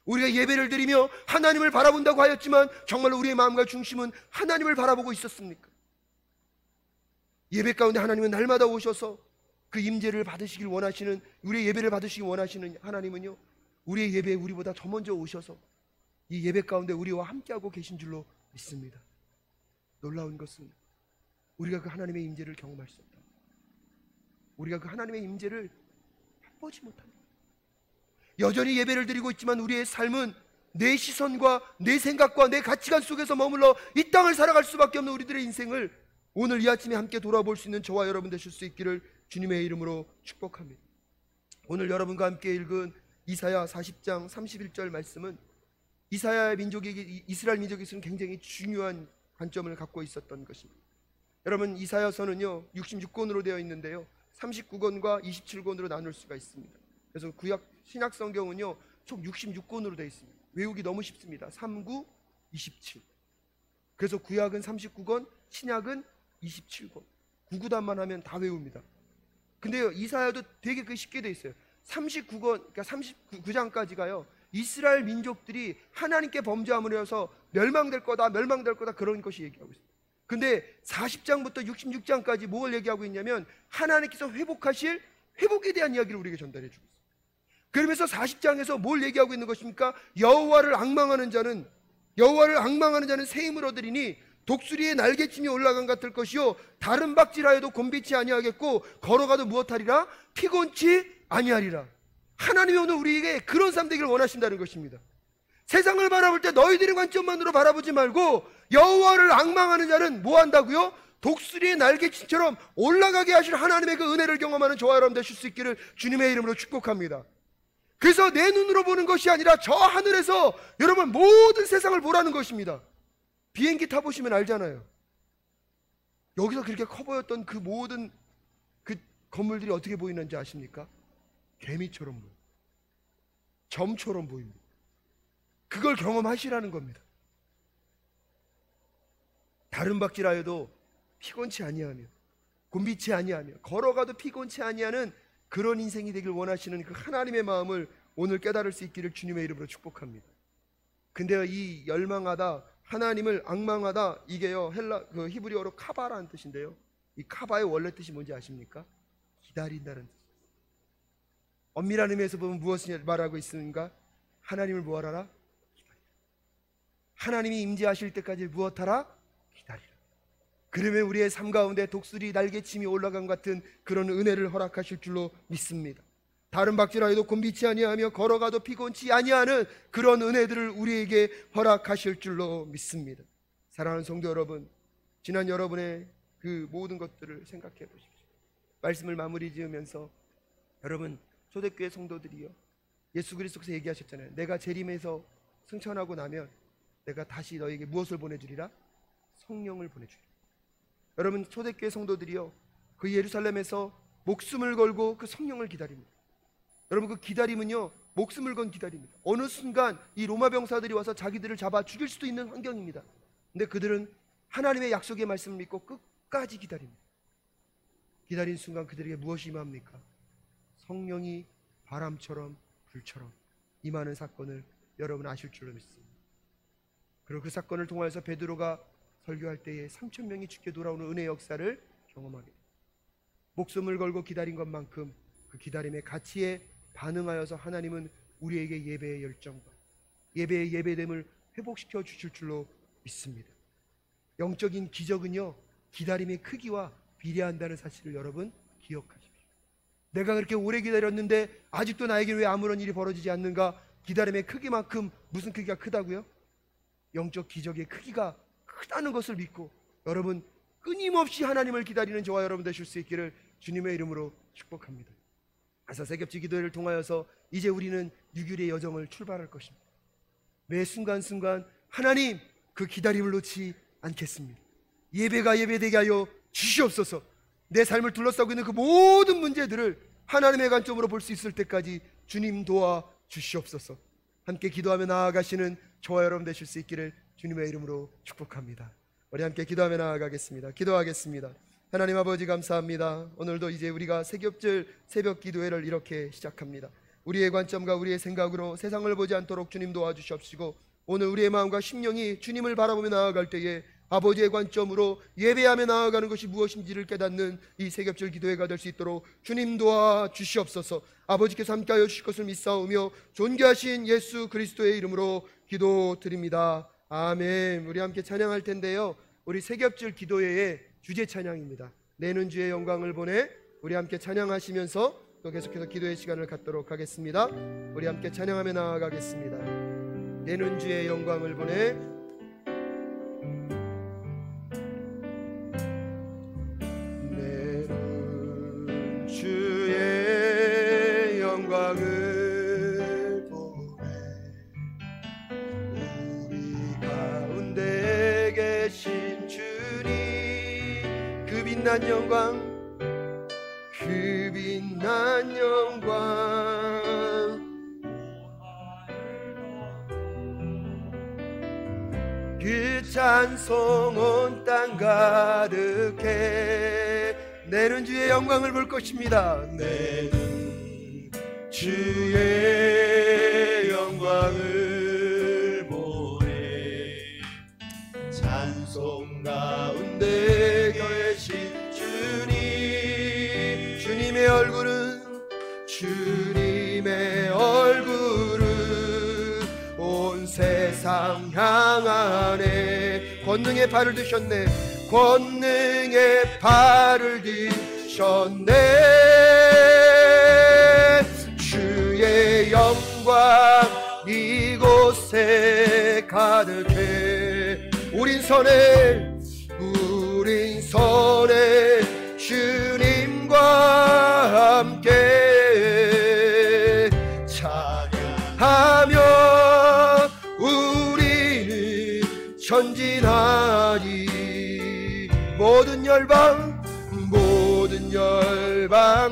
우리가 예배를 드리며 하나님을 바라본다고 하였지만 정말로 우리의 마음과 중심은 하나님을 바라보고 있었습니까? 예배 가운데 하나님은 날마다 오셔서 그 임재를 받으시길 원하시는, 우리의 예배를 받으시길 원하시는 하나님은요, 우리의 예배에 우리보다 더 먼저 오셔서 이 예배 가운데 우리와 함께하고 계신 줄로 믿습니다. 놀라운 것은 우리가 그 하나님의 임재를 경험할 수 없다. 우리가 그 하나님의 임재를 맛보지 못합니다. 여전히 예배를 드리고 있지만 우리의 삶은 내 시선과 내 생각과 내 가치관 속에서 머물러 이 땅을 살아갈 수밖에 없는 우리들의 인생을 오늘 이 아침에 함께 돌아볼 수 있는 저와 여러분 되실 수 있기를 주님의 이름으로 축복합니다. 오늘 여러분과 함께 읽은 이사야 40장 31절 말씀은 이스라엘 민족에게서는 굉장히 중요한 관점을 갖고 있었던 것입니다. 여러분, 이사야서는요 66권으로 되어 있는데요 39권과 27권으로 나눌 수가 있습니다. 그래서 구약 신약 성경은요 총 66권으로 되어 있습니다. 외우기 너무 쉽습니다. 39, 27. 그래서 구약은 39권, 신약은 27권. 구구단만 하면 다 외웁니다. 근데요, 이사야도 되게 그게 쉽게 돼 있어요. 39권, 그러니까 39장까지가요, 이스라엘 민족들이 하나님께 범죄함으로 해서 멸망될 거다, 멸망될 거다, 그런 것이 얘기하고 있어요. 근데 40장부터 66장까지 뭘 얘기하고 있냐면 하나님께서 회복하실 회복에 대한 이야기를 우리에게 전달해 주고 있어요. 그러면서 40장에서 뭘 얘기하고 있는 것입니까? 여호와를 악망하는 자는 새 힘을 얻으리니 독수리의 날개침이 올라간 같을 것이요 다른 박질하여도 곤비치 아니하겠고 걸어가도 무엇하리라? 피곤치 아니하리라. 하나님이 오늘 우리에게 그런 삶 되기를 원하신다는 것입니다. 세상을 바라볼 때 너희들의 관점만으로 바라보지 말고 여호와를 악망하는 자는 뭐 한다고요? 독수리의 날개침처럼 올라가게 하실 하나님의 그 은혜를 경험하는 저와 여러분 되실 수 있기를 주님의 이름으로 축복합니다. 그래서 내 눈으로 보는 것이 아니라 저 하늘에서 여러분 모든 세상을 보라는 것입니다. 비행기 타보시면 알잖아요. 여기서 그렇게 커 보였던 그 모든 그 건물들이 어떻게 보이는지 아십니까? 개미처럼 보여요. 점처럼 보입니다. 그걸 경험하시라는 겁니다. 다른 박질하여도 피곤치 아니하며 곤비치 아니하며 걸어가도 피곤치 아니하는 그런 인생이 되길 원하시는 그 하나님의 마음을 오늘 깨달을 수 있기를 주님의 이름으로 축복합니다. 근데요, 이 열망하다, 하나님을 악망하다, 이게요 그 히브리어로 카바라는 뜻인데요, 이 카바의 원래 뜻이 뭔지 아십니까? 기다린다는 뜻이에요. 엄밀한 의미에서 보면 무엇을 말하고 있는가? 하나님을 무엇하라? 하나님이 임재하실 때까지 무엇하라? 기다리라. 그러면 우리의 삶 가운데 독수리 날개침이 올라간 같은 그런 은혜를 허락하실 줄로 믿습니다. 다른 박질하여도 곤비치 아니하며 걸어가도 피곤치 아니하는 그런 은혜들을 우리에게 허락하실 줄로 믿습니다. 사랑하는 성도 여러분, 지난 여러분의 그 모든 것들을 생각해 보십시오. 말씀을 마무리 지으면서 여러분, 초대교회 성도들이요, 예수 그리스도께서 얘기하셨잖아요. 내가 재림에서 승천하고 나면 내가 다시 너에게 무엇을 보내주리라? 성령을 보내주리라. 여러분, 초대교회 성도들이요, 그 예루살렘에서 목숨을 걸고 그 성령을 기다립니다. 여러분, 그 기다림은요 목숨을 건 기다립니다. 어느 순간 이 로마 병사들이 와서 자기들을 잡아 죽일 수도 있는 환경입니다. 근데 그들은 하나님의 약속의 말씀을 믿고 끝까지 기다립니다. 기다린 순간 그들에게 무엇이 임합니까? 성령이 바람처럼 불처럼 임하는 사건을 여러분 아실 줄로 믿습니다. 그리고 그 사건을 통하여서 베드로가 설교할 때에 3,000명이 죽게 돌아오는 은혜의 역사를 경험하게 됩니다. 목숨을 걸고 기다린 것만큼 그 기다림의 가치에 반응하여서 하나님은 우리에게 예배의 열정과 예배의 예배됨을 회복시켜 주실 줄로 믿습니다. 영적인 기적은요 기다림의 크기와 비례한다는 사실을 여러분 기억하십시오. 내가 그렇게 오래 기다렸는데 아직도 나에게 왜 아무런 일이 벌어지지 않는가? 기다림의 크기만큼 무슨 크기가 크다고요? 영적 기적의 크기가 크다는 것을 믿고 여러분 끊임없이 하나님을 기다리는 저와 여러분 되실 수 있기를 주님의 이름으로 축복합니다. 아사세겹지 기도회를 통하여서 이제 우리는 6일의 여정을 출발할 것입니다. 매 순간순간 하나님 그 기다림을 놓지 않겠습니다. 예배가 예배되게 하여 주시옵소서. 내 삶을 둘러싸고 있는 그 모든 문제들을 하나님의 관점으로 볼 수 있을 때까지 주님 도와 주시옵소서. 함께 기도하며 나아가시는 저와 여러분 되실 수 있기를 주님의 이름으로 축복합니다. 우리 함께 기도하며 나아가겠습니다. 기도하겠습니다. 하나님 아버지 감사합니다. 오늘도 이제 우리가 세겹절 새벽 기도회를 이렇게 시작합니다. 우리의 관점과 우리의 생각으로 세상을 보지 않도록 주님 도와주시옵시고 오늘 우리의 마음과 심령이 주님을 바라보며 나아갈 때에 아버지의 관점으로 예배하며 나아가는 것이 무엇인지를 깨닫는 이 세겹절 기도회가 될 수 있도록 주님 도와주시옵소서. 아버지께서 함께하여 주실 것을 믿사오며 존귀하신 예수 그리스도의 이름으로 기도드립니다. 아멘. 우리 함께 찬양할 텐데요, 우리 세겹절 기도회의 주제 찬양입니다. 내는 주의 영광을 보내. 우리 함께 찬양하시면서 또 계속해서 기도의 시간을 갖도록 하겠습니다. 우리 함께 찬양하며 나아가겠습니다. 내는 주의 영광을 보내. 내는 주의 영광을 보내. 우리 가운데 계신 주님 그 빛난 영광, 그 빛난 영광, 그 찬송 온 땅 가득해. 내는 주의 영광을 볼 것입니다. 내는 주의 영광을 보네. 찬송 가운데 계신 주님, 주님의 얼굴은 주님의 얼굴은 온 세상 향하네. 권능의 발을 드셨네. 권능의 발을 드셨네. 주의 영광 이곳에 가득해. 우린 선해 주님과 함께 찬양하며 우리는 전진하리. 모든 열방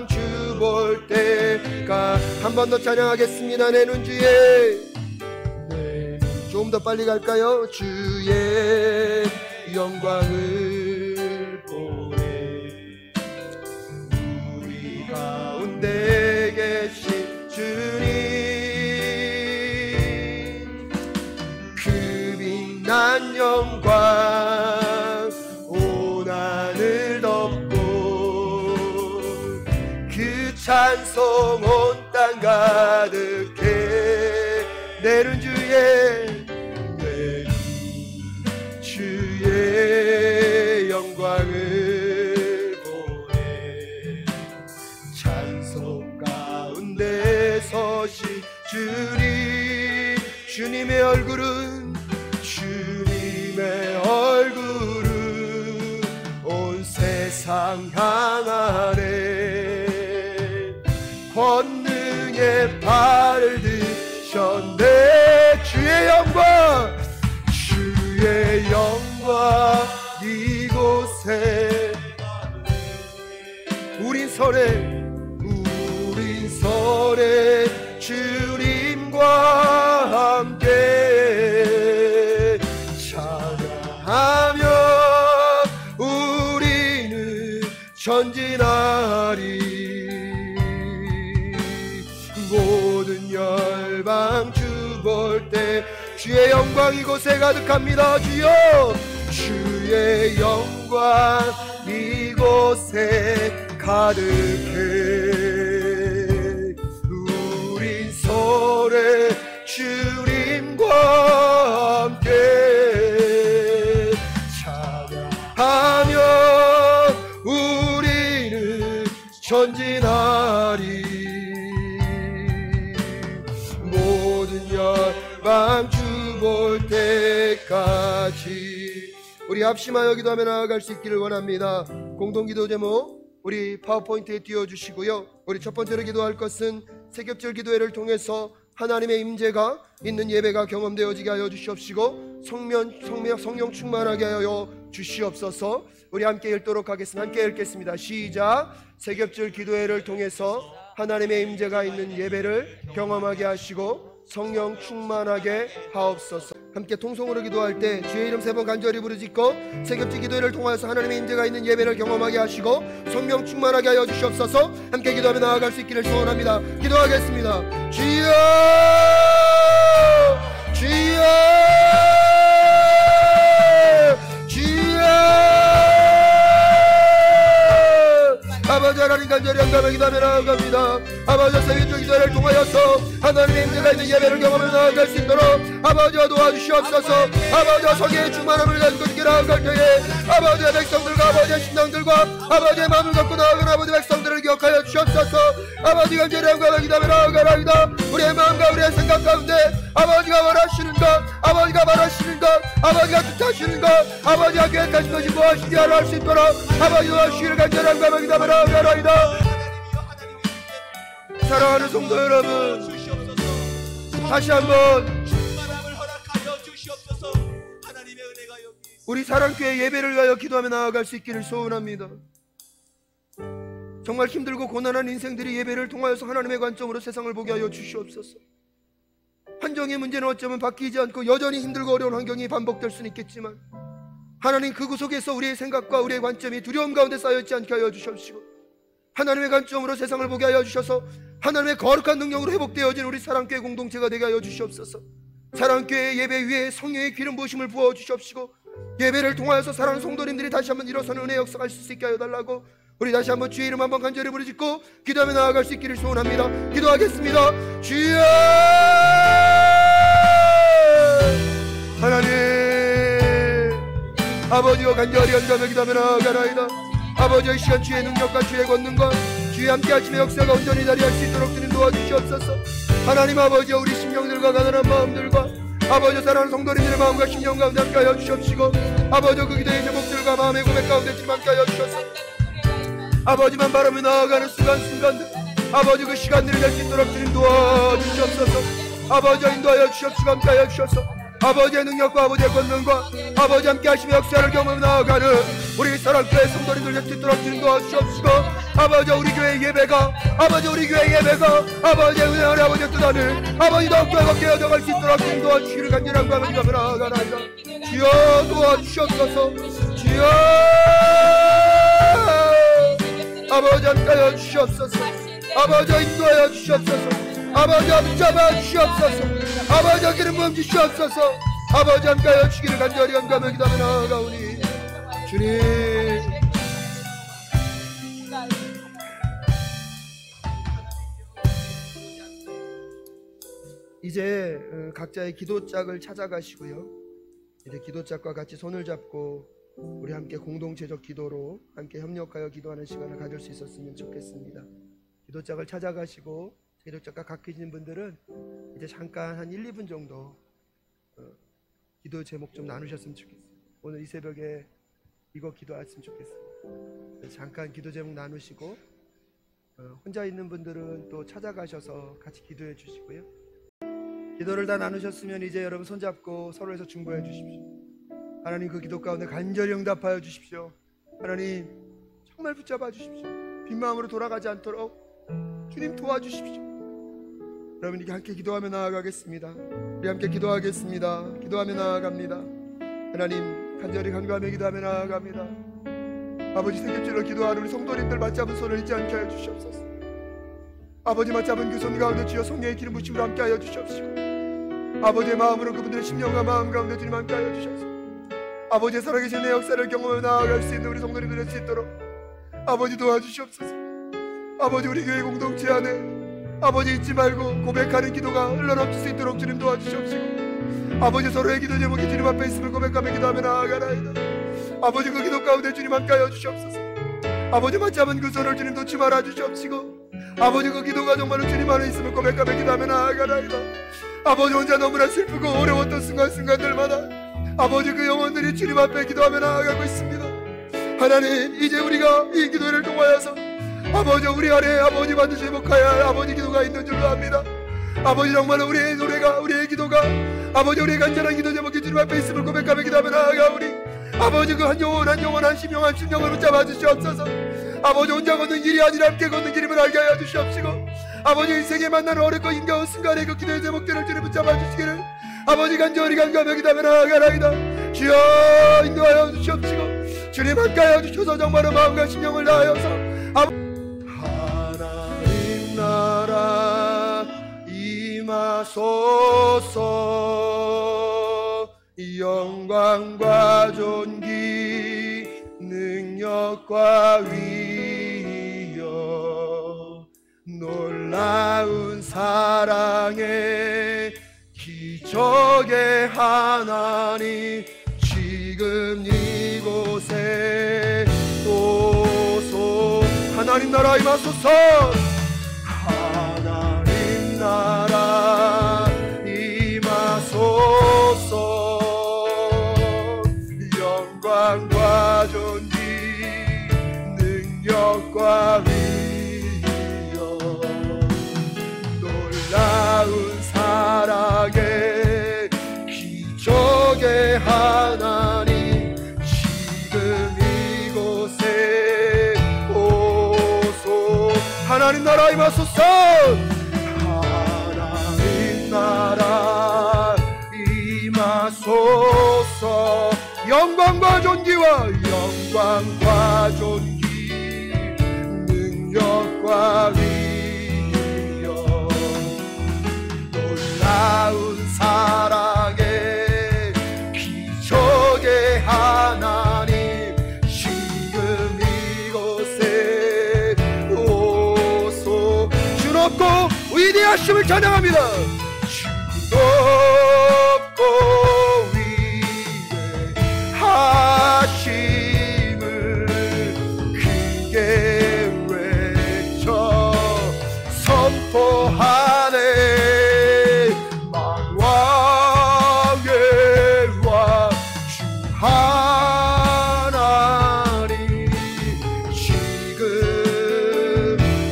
주 볼 때가. 한 번 더 찬양하겠습니다. 내는 주의, 좀 더 빨리 갈까요? 주의 영광을 보내. 우리 가운데 계신 주님, 그 빛난 영광 온 하늘 덮고 그 찬송 온 땅 가득해. 내는 주의 영광을 보내. 찬송 가운데 서신 주님, 주님의 얼굴은 온 세상 향하네. 권능의 발을 드셨네. 주의 영광 이곳에. 우린 선해 주님과 함께 찬양하며 우리는 전진하리. 모든 열방 주 볼 때 주의 영광 이곳에 가득합니다. 주여, 주의 영광 이곳에 가득해. 우린 선해 주님과 함께 찬양하며 우리는 전진하리. 모든 열방 주 볼 때까지. 우리 합심하여 기도하며 나아갈 수 있기를 원합니다. 공동기도 제목 우리 파워포인트에 띄워주시고요. 우리 첫 번째로 기도할 것은 새겹절 기도회를 통해서 하나님의 임재가 있는 예배가 경험되어지게 하여 주시옵시고 성령 충만하게 하여 주시옵소서. 우리 함께 읽도록 하겠습니다. 함께 읽겠습니다. 시작. 새겹절 기도회를 통해서 하나님의 임재가 있는 예배를 경험하게 하시고 성령 충만하게 하옵소서. 함께 통성으로 기도할 때 주의 이름 3번 간절히 부르짖고 새겹절 기도회를 통하여서 하나님의 임재가 있는 예배를 경험하게 하시고 성령 충만하게 하여 주시옵소서. 함께 기도하며 나아갈 수 있기를 소원합니다. 기도하겠습니다. 주여, 주여, 주여. 아버지 하나님 간절히 영감을 기도하며 나아갑니다. 아버지 새벽절 기도회를 통하여서 하나님의 임재가 있는 예배를 경험하며 나아갈 수 있도록 아버지와 도와주시옵소서. 아버지와 성령의 충만함을 가지고 있게 나아갈 때에 아버지의 백성들과 아버지의 신앙들과 아버지의 마음을 갖고 나아간 아버지 백성들을 기억하여 주시옵소서. 아버지 간절히 영감을 기도하며 나아가라이다. 우리의 마음과 우리의 생각 가운데 아버지가 원하시는 것, 아버지가 말하시는 것, 아버지가 뜻하시는 것, 아버지가 계획하신 것이 무엇인지 알 수 있도록 아버지 도와주시기를 간절히 영감을 기도하며 나아가라이다. 사랑하는 성도 여러분, 다시 한번 우리 사랑교회 예배를 위하여 기도하며 나아갈 수 있기를 소원합니다. 정말 힘들고 고난한 인생들이 예배를 통하여서 하나님의 관점으로 세상을 보게 하여 주시옵소서. 환경의 문제는 어쩌면 바뀌지 않고 여전히 힘들고 어려운 환경이 반복될 수는 있겠지만 하나님 그 구속에서 우리의 생각과 우리의 관점이 두려움 가운데 쌓여있지 않게 하여 주시옵시고 하나님의 관점으로 세상을 보게 하여 주셔서 하나님의 거룩한 능력으로 회복되어진 우리 사랑교회 공동체가 되게 하여 주시옵소서. 사랑교회 예배 위에 성령의 기름 부으심을 부어 주시옵시고 예배를 통하여서 사랑하는 성도님들이 다시 한번 일어서는 은혜 역사할 수 있게 하여 달라고 우리 다시 한번 주의 이름 한번 간절히 부르짖고 기도하며 나아갈 수 있기를 소원합니다. 기도하겠습니다. 주여 하나님 아버지와 간절히 한다며 기도하며 나아가나이다. 아버지의 시간 주의 능력과 주의 권능과 주의 함께 하심의 역사가 온전히 자리할 수 있도록 주님 도와주시옵소서. 하나님 아버지와 우리 심령들과 가난한 마음들과 아버지 사랑하는 성도님들의 마음과 심령 가운데 함께 하여 주시옵시고 아버지 그 기도의 제목들과 마음의 고백 가운데 주님 함께 하여 주셔서 아버지만 바라며 나아가는 순간순간들 아버지 그 시간들을 낼 수 있도록 주님 도와주시옵소서. 아버지와 인도하여 주시옵시고 함께 하여 주셔서 아버지의 능력과 아버지의 권능과 아버지 함께 하시며 역사를 경험해 나아가는 우리 사랑교회 성도님들 될 수 있도록 주님 도와주시옵시고 아버지 우리 교회 예배가 아버지 우리 교회 예배가 아버지의 은혜 안에 아버지의 뜻 안에 아버지 더욱더 행복하게 여정할 수 있도록 주님 도와주시기를 간절한 마음을 가며 나아가나이다. 주여 도와주시옵소서. 주여 아버지 함께 하여 주시옵소서. 아버지 인도하여 주시옵소서. 아버지 붙잡아 주시옵소서. 아버지 기름 부음 주시옵소서. 아버지 함께 하여 주시기를 간절히 간구하며 기도하며 나아가오니 주님 이제 각자의 기도짝을 찾아가시고요. 이제 기도짝과 같이 손을 잡고 우리 함께 공동체적 기도로 함께 협력하여 기도하는 시간을 가질 수 있었으면 좋겠습니다. 기도짝을 찾아가시고 기도짝과 각계신 분들은 이제 잠깐 한 1, 2분 정도 기도 제목 좀 나누셨으면 좋겠어요. 오늘 이 새벽에 이거 기도했으면 좋겠어요. 잠깐 기도 제목 나누시고 혼자 있는 분들은 또 찾아가셔서 같이 기도해 주시고요. 기도를 다 나누셨으면 이제 여러분 손잡고 서로에서 중보해 주십시오. 하나님 그 기도 가운데 간절히 응답하여 주십시오. 하나님 정말 붙잡아 주십시오. 빈 마음으로 돌아가지 않도록 주님 도와주십시오. 여러분 이렇게 함께 기도하며 나아가겠습니다. 우리 함께 기도하겠습니다. 기도하며 나아갑니다. 하나님 간절히 간구하며 기도하며 나아갑니다. 아버지 새길줄로 기도하는 우리 성도님들 맞잡은 손을 잊지 않게 하여 주시옵소서. 아버지 맞잡은 그 손 가운데 주여 성령의 기름 부심으로 함께 하여 주시옵시고 아버지의 마음으로 그분들의 심령과 마음 가운데 주님 함께 하여 주셔서 아버지의 살아계신 내 역사를 경험해 나아갈 수 있는 우리 성도님들 될 수 있도록 아버지 도와주시옵소서. 아버지 우리 교회 공동체 안에 아버지 잊지 말고 고백하는 기도가 흘러넘칠 수 있도록 주님 도와주시옵시고 아버지 서로의 기도 제목이 주님 앞에 있음을 고백하며 기도하며 나아가나이다. 아버지 그 기도 가운데 주님 함께 하여 주시옵소서. 아버지 맞잡은 그 손을 주님 놓지 말아 주시옵시고 아버지 그 기도가 정말로 주님 안에 있음을 고백하며 기도하며 나아가나이다. 아버지 혼자 너무나 슬프고 어려웠던 순간순간들마다 아버지 그 영혼들이 주님 앞에 기도하며 나아가고 있습니다. 하나님 이제 우리가 이 기도를 통하여서 아버지 우리 안에 아버지 반드시 회복하여야 할 아버지 기도가 있는 줄로 압니다. 아버지 정말로 우리의 노래가 우리의 기도가 아버지 우리의 간절한 기도 제목이 주님 앞에 있음을 고백하며 기도하며 나아가오니 아버지 그 한 영혼 한 영혼 한 심령 한 심령을 붙잡아 주시옵소서. 아버지 혼자 걷는 길이 아니라 함께 걷는 길임을 알게 하여 주시옵시고 아버지 인생에 만나는 어렵고 힘겨운 순간에 그 기도의 제목들을 주님 붙잡아 주시기를 아버지 간절히 간구하며 기도하며 나아가나이다. 주여 인도하여 주시옵시고 주님 함께 하여 주셔서 정말로 마음과 심령을 다하여서 하나님 나라 임하소서. 영광과 존귀 능력과 위엄 놀라운 사랑의 기적의 하나님 지금 이곳에 오소. 하나님 나라 임하소서. 하나님 나라 임하소서. 영광과 존귀 능력과 위엄 놀라운 사랑의 기적의 하나님 지금 이곳에 오소. 하나님 나라 임하소서. 하나님 나라 임하소서. 영광 영광과 존귀와 영광과 존귀 능력과 위력 놀라운 사랑의 기적의 하나님 지금 이곳에 오소 주 높고 위대하심을 찬양합니다. 주 높고 위대하심을 크게 외쳐 선포하네. 만왕의 왕 주 하나님 지금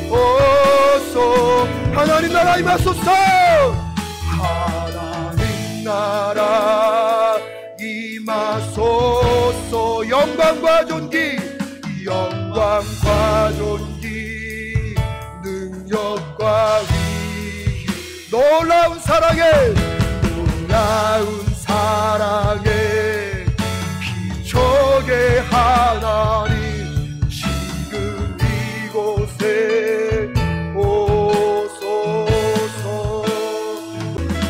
오소 하나님 나라 임하소서. 하나님 나라 임하소서. 영광과 존귀 영광과 존귀 능력과 위 놀라운 사랑에 놀라운 사랑에 기적의 하나님 지금 이곳에 오소서.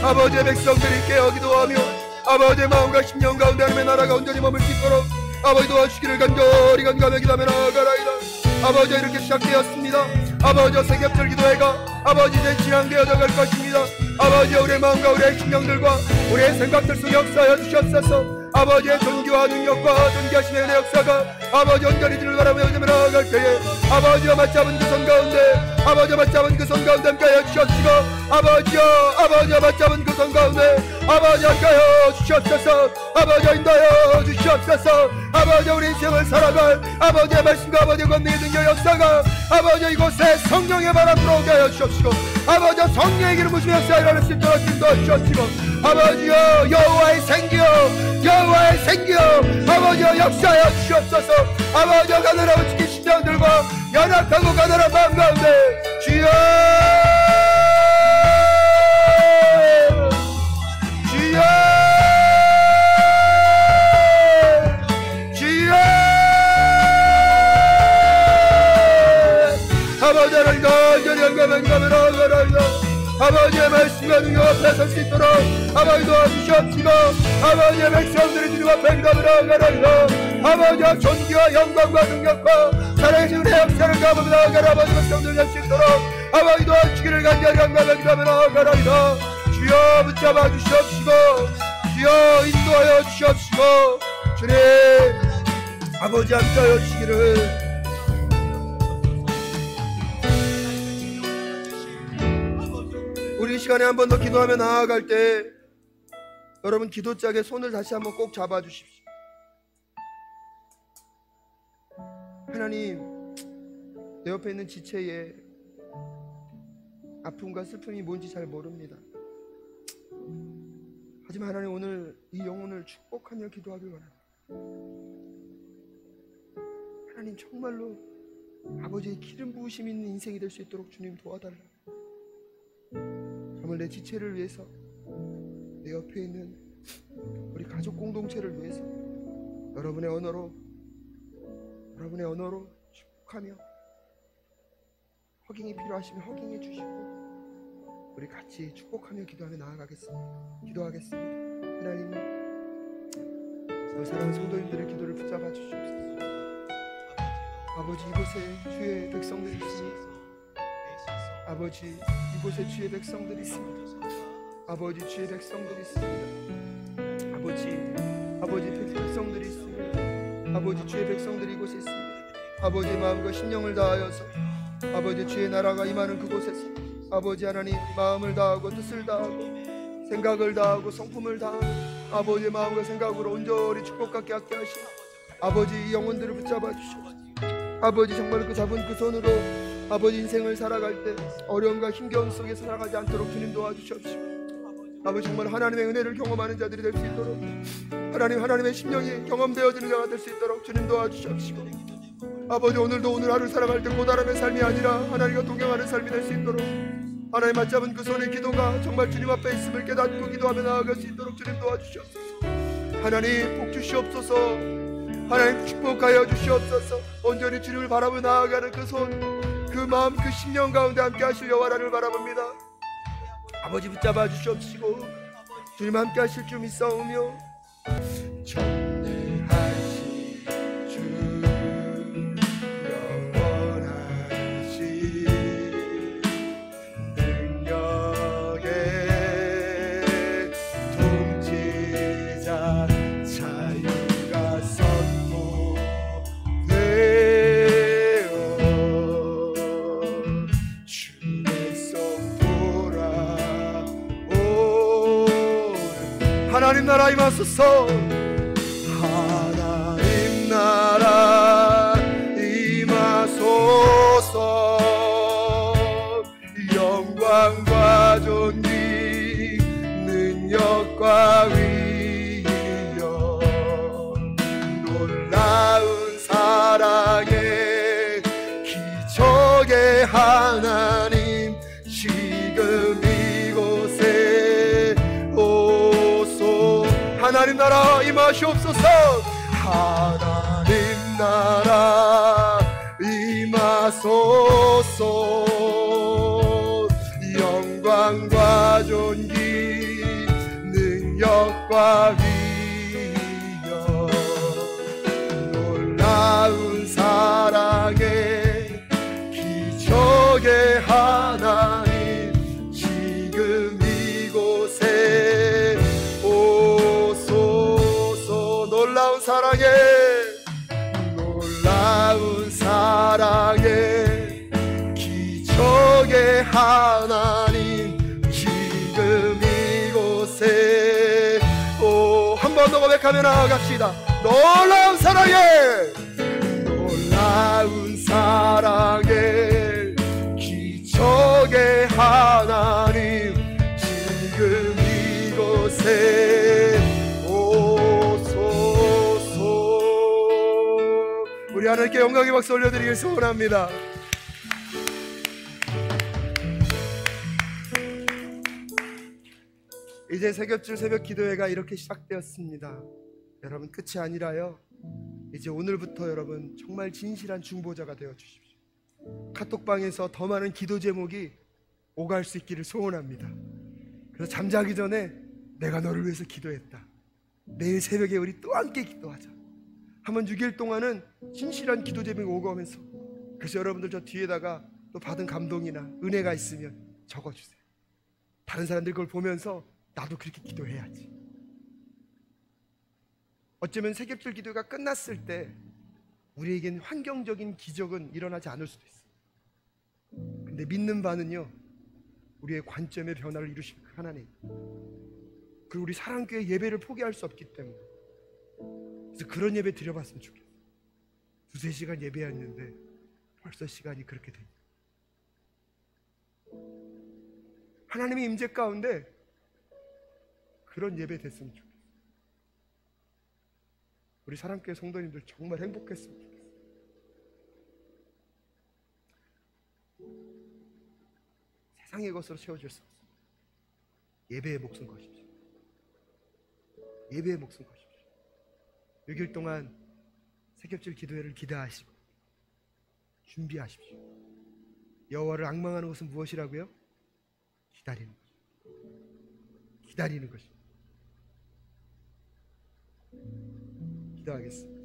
아버지의 백성들이 깨어 기도하며 아버지의 마음과 심령 가운데 하나님의 나라가 온전히 머물 수 있도록 아버지 도와주시기를 간절히 간절하며 기도하며 나아가라이다. 아버지 이렇게 시작되었습니다. 아버지 새겹절 기도회가 아버지 이제 진행되어져 갈 것입니다. 아버지 우리의 마음과 우리의 심령들과 우리의 생각들 속에 역사하여 주시옵소서. 아버지의 존귀와 능력과 존귀하심의 은혜 역사가 아버지 온전히 주를 바라며 요즘에 나아갈 때에 아버지와 맞잡은 그 손 가운데 아버지와 맞잡은 그 손 가운데 함께하여 주시옵시고 아버지와 맞잡은 그 손 가운데 아버지 함께하여 주시옵소서. 아버지 인도하여 주시옵소서. 아버지 우리 인생을 살아갈 아버지의 말씀과 아버지의 권능의 능력 역사가 아버지 이곳에 성령의 바람 불어오게 하여 주시옵시고 아버지 성령의 기름 부으시며 역사에 일어날 수 있도록 인도하여 주시옵시고 아버지여 여호와의 생기여 여호와의 생기여 아버지여 역사하여 주시옵소서. 아버지여 가난하고 지킨 심령들과 연약하고 가난한 마음 가운데 주여 주여 주여 아버지 하나님 간절히 영광을 하나님 아버지의 말씀과 능력 앞에 설 수 있도록 아버지 도와주시옵시고 아버지의 백성들이 주님 앞에 기도하며 나아가라. 아버지의 존귀와 영광과 능력과 사랑의 은혜 역사를 가보며 나아가라. 아버지 백성들 할 수 있도록 아버지 도와주시기를 간절히 영광을 기도하며 나아가라. 주여 붙잡아 주시옵시고 주여 인도하여 주시옵시고 주님 아버지 함께하여 주시기를 우리 시간에 한 번 더 기도하며 나아갈 때 여러분 기도짝에 손을 다시 한번 꼭 잡아주십시오. 하나님 내 옆에 있는 지체의 아픔과 슬픔이 뭔지 잘 모릅니다. 하지만 하나님 오늘 이 영혼을 축복하며 기도하길 원합니다. 하나님 정말로 아버지의 기름 부으심 있는 인생이 될 수 있도록 주님 도와달라. 정말 내 지체를 위해서 내 옆에 있는 우리 가족 공동체를 위해서 여러분의 언어로 축복하며 허깅이 필요하시면 허깅해 주시고 우리 같이 축복하며 기도하며 기도하겠습니다. 하나님 사랑하는 성도님들의 기도를 붙잡아 주시옵소서. 아버지 이곳에 주의 백성들이 있습니다. 아버지 이곳에 주의 백성들이 있습니다. 아버지 주의 백성들이 있습니다. 아버지 백성들이 있습니다. 아버지 주의 백성들이 이곳에 있습니다. 아버지의 마음과 심령을 다하여서 아버지 주의 나라가 임하는 그곳에서 아버지 하나님 마음을 다하고 뜻을 다하고 생각을 다하고 성품을 다하고 아버지의 마음과 생각으로 온전히 축복받게 하게 하시고 아버지 이 영혼들을 붙잡아 주시옵소서. 아버지 정말 그 잡은 그 손으로 아버지 인생을 살아갈 때 어려움과 힘겨움 속에서 살아가지 않도록 주님 도와주시옵시고 아버지 정말 하나님의 은혜를 경험하는 자들이 될 수 있도록 하나님의 심령이 경험되어지는 자가 될 수 있도록 주님 도와주시옵시고 아버지 오늘도 오늘 하루 살아갈 때 고단함의 삶이 아니라 하나님과 동행하는 삶이 될 수 있도록 하나님 맞잡은 그 손의 기도가 정말 주님 앞에 있음을 깨닫고 기도하며 나아갈 수 있도록 주님 도와주시옵소서. 하나님 복 주시옵소서. 하나님 축복하여 주시옵소서. 온전히 주님을 바라보며 나아가는 그 손, 그 마음, 그 심령 가운데 함께 하실 여호와 하나님을 바라봅니다. 아버지 붙잡아 주시옵시고 주님 함께 하실 줄 믿사오며 전능하신 주 영원하신 능력의 통치자 자유가 선포되어 주의 손 돌아오는 하나님 나라 임하소서. 하나님 나라 임하소서. 영광과 존귀 능력과 위엄 놀라운 사랑의 기적의 하나님 지금 이곳에 오소. 하나님 나라 임하시옵소서. 하나님 나라 임하소서. 영광과 존귀 능력과 위엄 놀라운 사랑의 기적의 하나님 지금 이곳에 오소서. 놀라운 사랑의 기적의 하나님 지금 이곳에 한 번 더 고백하며 나아갑시다. 놀라운 사랑의 기적의 하나님 지금 이곳에 오소서. 우리 하나님께 영광의 박수 올려드리길 소원합니다. 이제 새벽줄 새벽 기도회가 이렇게 시작되었습니다. 여러분 끝이 아니라요, 이제 오늘부터 여러분 정말 진실한 중보자가 되어 주십시오. 카톡방에서 더 많은 기도 제목이 오갈 수 있기를 소원합니다. 그래서 잠자기 전에 내가 너를 위해서 기도했다, 내일 새벽에 우리 또 함께 기도하자, 한번 6일 동안은 진실한 기도 제목이 오가면서, 그래서 여러분들 저 뒤에다가 또 받은 감동이나 은혜가 있으면 적어주세요. 다른 사람들 그걸 보면서 나도 그렇게 기도해야지. 어쩌면 새벽줄 기도가 끝났을 때 우리에겐 환경적인 기적은 일어나지 않을 수도 있어요. 근데 믿는 바는요, 우리의 관점의 변화를 이루실 하나님, 그리고 우리 사랑교회 예배를 포기할 수 없기 때문에, 그래서 그런 예배 드려봤으면 좋겠어요. 2-3시간 예배했는데 벌써 시간이 그렇게 됩니다. 하나님의 임재 가운데 그런 예배 됐으면 좋겠어요. 우리 사랑교회 성도님들 정말 행복했으면 좋겠어요. 세상의 것으로 채워질 수 없어요. 예배의 목숨 거십시오. 예배의 목숨 거십시오. 6일 동안 새벽줄 기도회를 기대하시고 준비하십시오. 여호와를 앙망하는 것은 무엇이라고요? 기다리는 것입니다. 기다리는 것입니다. 기도하겠습니다.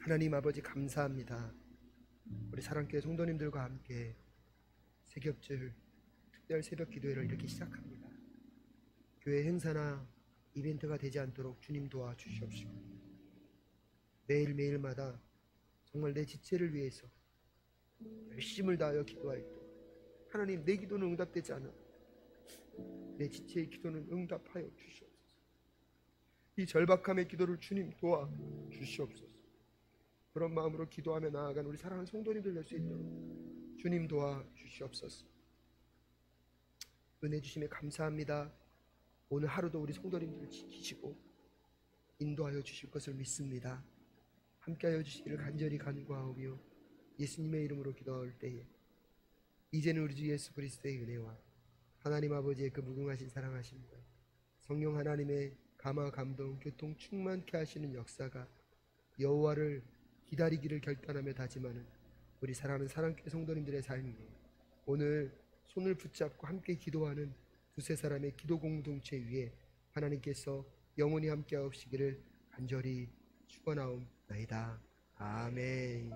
하나님 아버지 감사합니다. 우리 사랑교회 성도님들과 함께 새벽줄 특별 새벽 기도회를 이렇게 시작합니다. 교회 행사나 이벤트가 되지 않도록 주님 도와주시옵시고, 매일매일마다 정말 내 지체를 위해서 열심을 다하여 기도할 때 하나님, 내 기도는 응답되지 않아 내 지체의 기도는 응답하여 주시옵소서. 이 절박함의 기도를 주님 도와주시옵소서. 그런 마음으로 기도하며 나아간 우리 사랑하는 성도님들 될 수 있도록 주님 도와주시옵소서. 은혜 주심에 감사합니다. 오늘 하루도 우리 성도님들을 지키시고 인도하여 주실 것을 믿습니다. 함께하여 주시기를 간절히 간구하오며 예수님의 이름으로 기도할 때에 이제는 우리 주 예수 그리스도의 은혜와 하나님 아버지의 그 무궁하신 사랑하심과 성령 하나님의 감화, 감동, 교통 충만케 하시는 역사가 여호와를 기다리기를 결단하며 다짐하는 우리 사랑하는 사랑교회 성도님들의 삶이 오늘 손을 붙잡고 함께 기도하는 두세 사람의 기도 공동체 위에 하나님께서 영원히 함께 하옵시기를 간절히 축원하옵나이다. 아멘.